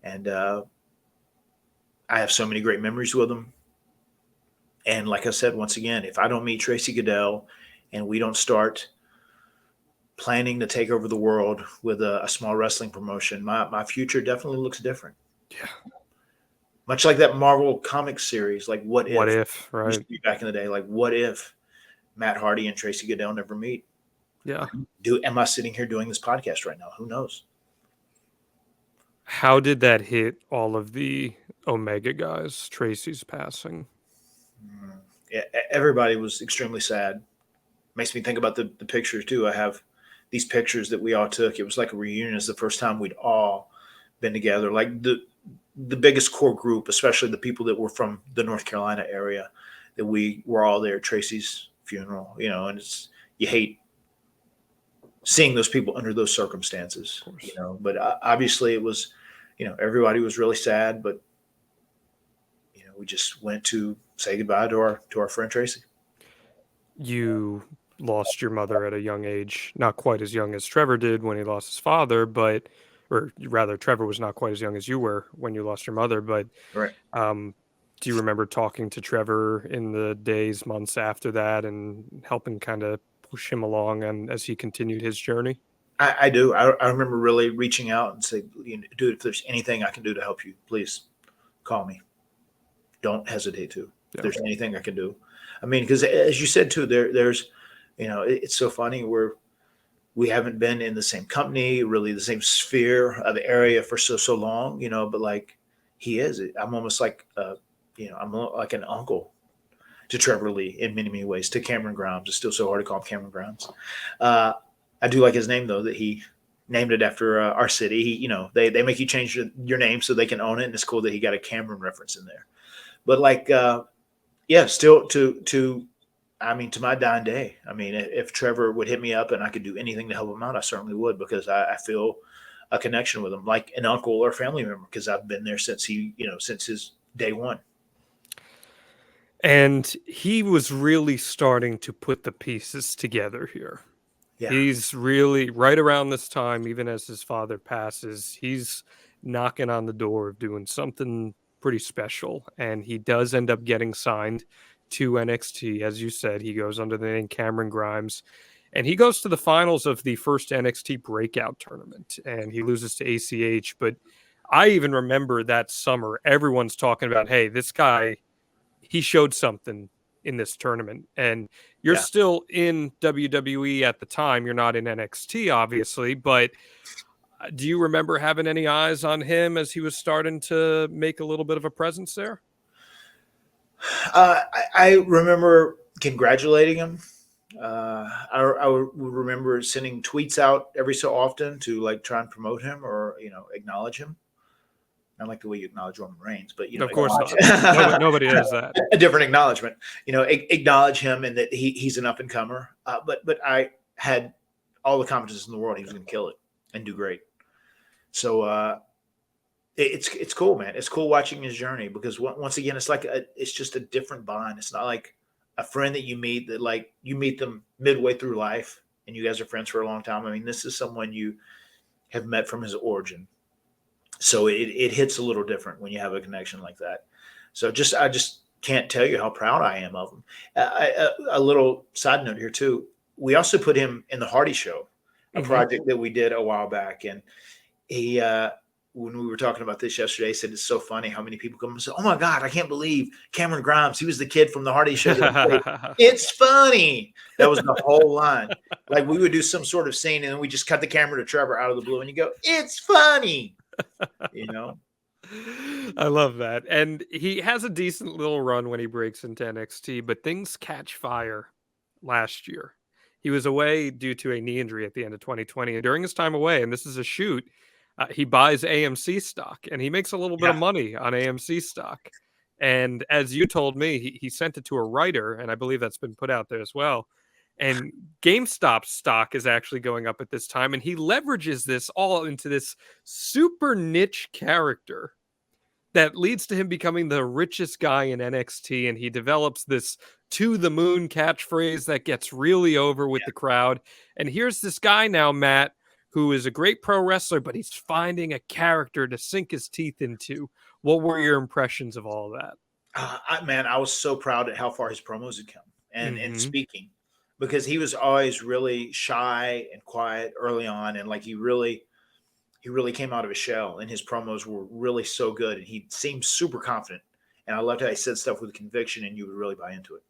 And I have so many great memories with him. And like I said, once again, if I don't meet Tracy Goodell and we don't start planning to take over the world with a small wrestling promotion, my future definitely looks different. Yeah. Much like that Marvel comic series, like What If? What If, right? Used to be back in the day, like what if Matt Hardy and Tracy Goodell never meet? Yeah. Am I sitting here doing this podcast right now? Who knows? How did that hit all of the Omega guys, Tracy's passing? Yeah, everybody was extremely sad. Makes me think about the pictures too. I have these pictures that we all took. It was like a reunion. It's the first time we'd all been together. Like the biggest core group, especially the people that were from the North Carolina area, that we were all there at Tracy's funeral, and you hate seeing those people under those circumstances, but obviously it was, everybody was really sad, but we just went to say goodbye to our friend Tracy. You lost your mother at a young age, not quite as young as Trevor did when he lost his father, or rather Trevor was not quite as young as you were when you lost your mother, but right. Do you remember talking to Trevor in the days, months after that and helping kind of push him along and as he continued his journey? I do. I remember really reaching out and say, dude, if there's anything I can do to help you, please call me. Don't hesitate to. If there's anything I can do. I mean, because as you said too, there's, it's so funny we haven't been in the same company, really the same sphere of the area for so long, but like he is. I'm almost like, I'm like an uncle to Trevor Lee in many, many ways, to Cameron Grimes. It's still so hard to call him Cameron Grimes. I do like his name, though, that he named it after our city. They make you change your name so they can own it. And it's cool that he got a Cameron reference in there. But like, still to my dying day. I mean, if Trevor would hit me up and I could do anything to help him out, I certainly would, because I feel a connection with him, like an uncle or family member, because I've been there since since his day one. And he was really starting to put the pieces together here. Yeah. He's really, right around this time, even as his father passes, he's knocking on the door of doing something pretty special. And he does end up getting signed to NXT. As you said, he goes under the name Cameron Grimes. And he goes to the finals of the first NXT breakout tournament. And he loses to ACH. But I even remember that summer, everyone's talking about, hey, this guy, he showed something in this tournament. And you're still in WWE at the time. You're not in NXT, obviously, but do you remember having any eyes on him as he was starting to make a little bit of a presence there? I remember congratulating him. I would remember sending tweets out every so often to like try and promote him or, acknowledge him. Not like the way you acknowledge Roman Reigns, but of course not. Nobody does that. A different acknowledgement, acknowledge him and that he's an up and comer. But I had all the confidence in the world he was going to kill it and do great. So it's cool, man. It's cool watching his journey, because once again, it's just a different bond. It's not like a friend that you meet that like you meet them midway through life and you guys are friends for a long time. I mean, this is someone you have met from his origin. So it hits a little different when you have a connection like that. So I just can't tell you how proud I am of him. A little side note here too. We also put him in the Hardy Show, a project that we did a while back, and he when we were talking about this yesterday, he said it's so funny how many people come and say, "Oh my God, I can't believe Cameron Grimes. He was the kid from the Hardy Show." It's funny. That was the whole line. Like we would do some sort of scene, and then we just cut the camera to Trevor out of the blue, and you go, "It's funny." You know. I love that. And he has a decent little run when he breaks into NXT, but things catch fire last year. He was away due to a knee injury at the end of 2020. And during his time away, and this is a shoot, he buys AMC stock and he makes a little bit of money on AMC stock. And as you told me, he sent it to a writer, and I believe that's been put out there as well. And GameStop stock is actually going up at this time, and he leverages this all into this super niche character that leads to him becoming the richest guy in NXT, and he develops this to the moon catchphrase that gets really over with the crowd. And here's this guy now, Matt, who is a great pro wrestler, but he's finding a character to sink his teeth into. What were your impressions of all of that? Man, I was so proud at how far his promos had come and speaking, because he was always really shy and quiet early on, and like he really came out of his shell, and his promos were really so good, and he seemed super confident. And I loved how he said stuff with conviction, and you would really buy into it.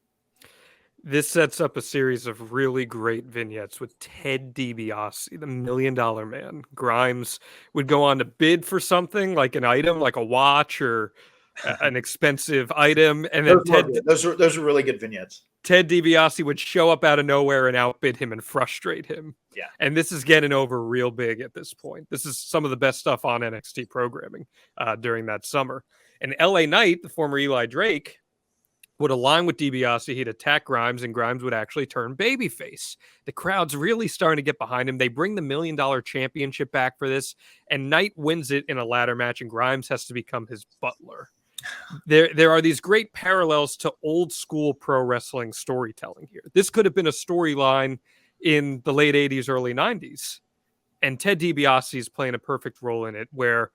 This sets up a series of really great vignettes with Ted DiBiase, the $1 Million Man. Grimes would go on to bid for something like an item, like a watch or an expensive item, and then those are really good vignettes. Ted DiBiase would show up out of nowhere and outbid him and frustrate him. Yeah. And this is getting over real big at this point. This is some of the best stuff on NXT programming during that summer. And LA Knight, the former Eli Drake, would align with DiBiase. He'd attack Grimes, and Grimes would actually turn babyface. The crowd's really starting to get behind him. They bring the $1 Million Championship back for this, and Knight wins it in a ladder match, and Grimes has to become his butler. There are these great parallels to old school pro wrestling storytelling here. This could have been a storyline in the late 80s, early 90s. And Ted DiBiase is playing a perfect role in it, where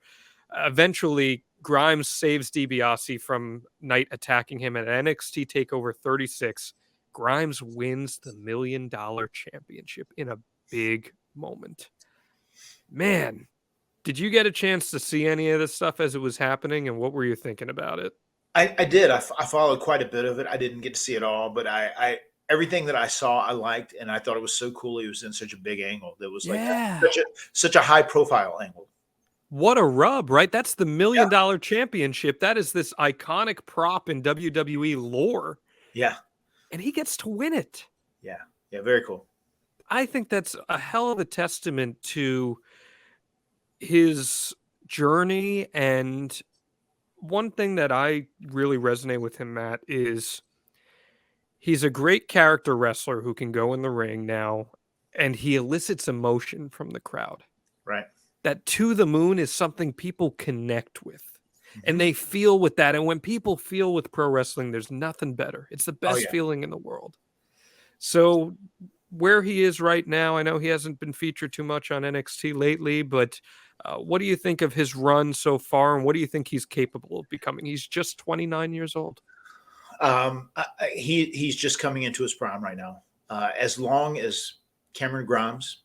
eventually Grimes saves DiBiase from Knight attacking him at NXT TakeOver 36. Grimes wins the $1 Million Championship in a big moment. Man, did you get a chance to see any of this stuff as it was happening, and what were you thinking about it? I did. I followed quite a bit of it. I didn't get to see it all, but I everything that I saw, I liked, and I thought it was so cool. He was in such a big angle. That was like such a high profile angle. What a rub, right? That's the $1 Million Championship. That is this iconic prop in WWE lore. Yeah. And he gets to win it. Yeah. Yeah. Very cool. I think that's a hell of a testament to his journey. And one thing that I really resonate with him, Matt, is he's a great character wrestler who can go in the ring now, and he elicits emotion from the crowd. Right. That to the moon is something people connect with, and they feel with that. And when people feel with pro wrestling, there's nothing better. It's the best feeling in the world. So where he is right now, I know he hasn't been featured too much on NXT lately, but what do you think of his run so far, and what do you think he's capable of becoming? He's just 29 years old. He's just coming into his prime right now. As long as Cameron Grimes,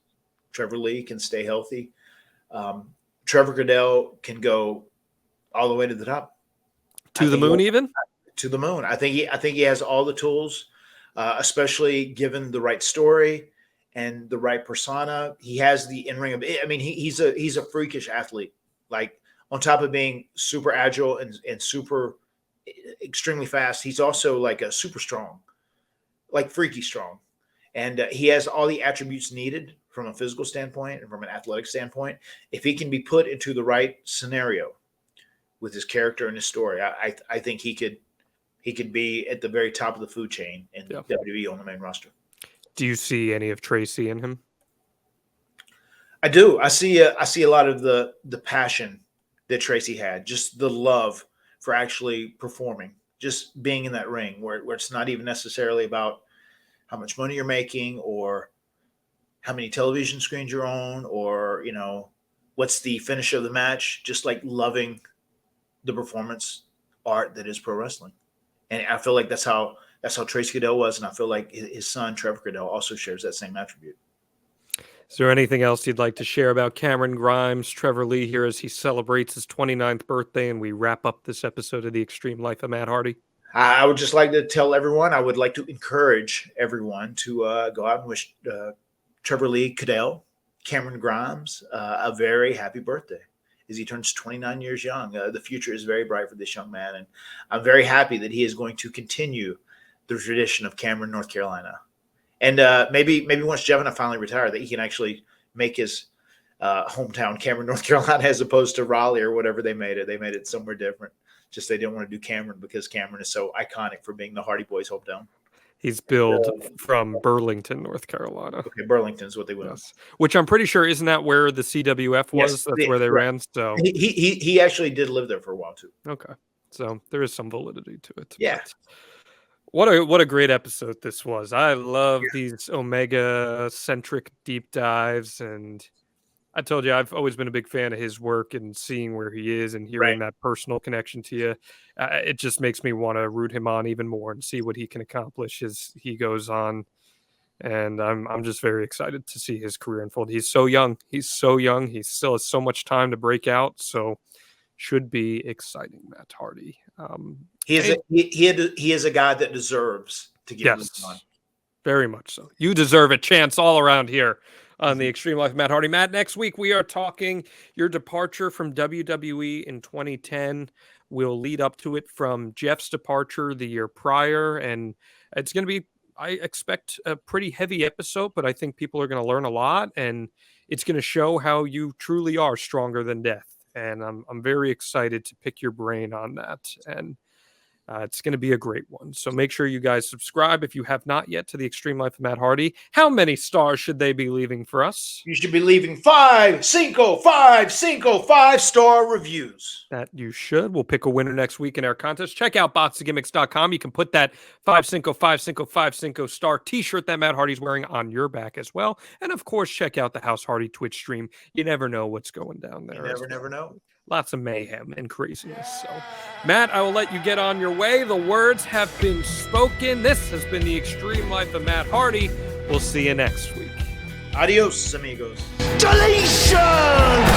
Trevor Lee can stay healthy, Trevor Goodell can go all the way to the top, to the moon, even to the moon. I think he has all the tools, especially given the right story and the right persona. He has the in-ring. I mean, he's a freakish athlete. Like, on top of being super agile and super extremely fast, he's also like a super strong, like freaky strong. And he has all the attributes needed from a physical standpoint and from an athletic standpoint. If he can be put into the right scenario with his character and his story, I think he could be at the very top of the food chain in WWE on the main roster. Do you see any of Tracy in him? I do. I see a lot of the passion that Tracy had, just the love for actually performing, just being in that ring where it's not even necessarily about how much money you're making or how many television screens you're on, or, what's the finish of the match, just like loving the performance art that is pro wrestling. And I feel like that's how Tracy Goodell was, and I feel like his son Trevor Goodell also shares that same attribute. Is there anything else you'd like to share about Cameron Grimes, Trevor Lee here as he celebrates his 29th birthday and we wrap up this episode of The Extreme Life of Matt Hardy? I would just like to tell everyone, I would like to encourage everyone to go out and wish Trevor Lee Caddell, Cameron Grimes, a very happy birthday as he turns 29 years young. The future is very bright for this young man, and I'm very happy that he is going to continue the tradition of Cameron, North Carolina. And maybe once Jeff and I finally retire, that he can actually make his hometown Cameron, North Carolina, as opposed to Raleigh or whatever they made it. They made it somewhere different. Just they didn't want to do Cameron because Cameron is so iconic for being the Hardy Boys' hometown. He's billed from Burlington, North Carolina. Okay, Burlington's what they went. Yes. Which I'm pretty sure, isn't that where the CWF was? Yes, that's where they ran. So he actually did live there for a while too. Okay, so there is some validity to it. Yeah. What a great episode this was. I love these Omega-centric deep dives, and I told you I've always been a big fan of his work and seeing where he is and hearing that personal connection to you. It just makes me want to root him on even more and see what he can accomplish as he goes on. And I'm just very excited to see his career unfold. He's so young. He still has so much time to break out. So should be exciting, Matt Hardy. He is a guy that deserves to get moved on. Very much so. You deserve a chance all around here on The Extreme Life of Matt Hardy. Matt, next week we are talking your departure from WWE in 2010. We'll lead up to it from Jeff's departure the year prior, and it's going to be, I expect, a pretty heavy episode, but I think people are going to learn a lot, and it's going to show how you truly are stronger than death. And I'm very excited to pick your brain on that. And it's going to be a great one. So make sure you guys subscribe if you have not yet to The Extreme Life of Matt Hardy. How many stars should they be leaving for us? You should be leaving 5 5-star reviews. That you should. We'll pick a winner next week in our contest. Check out boxofgimmicks.com. You can put that 5 star t-shirt that Matt Hardy's wearing on your back as well. And of course, check out the House Hardy Twitch stream. You never know what's going down there. You never know. Lots of mayhem and craziness. So, Matt, I will let you get on your way. The words have been spoken. This has been The Extreme Life of Matt Hardy. We'll see you next week. Adios, amigos. Deletion!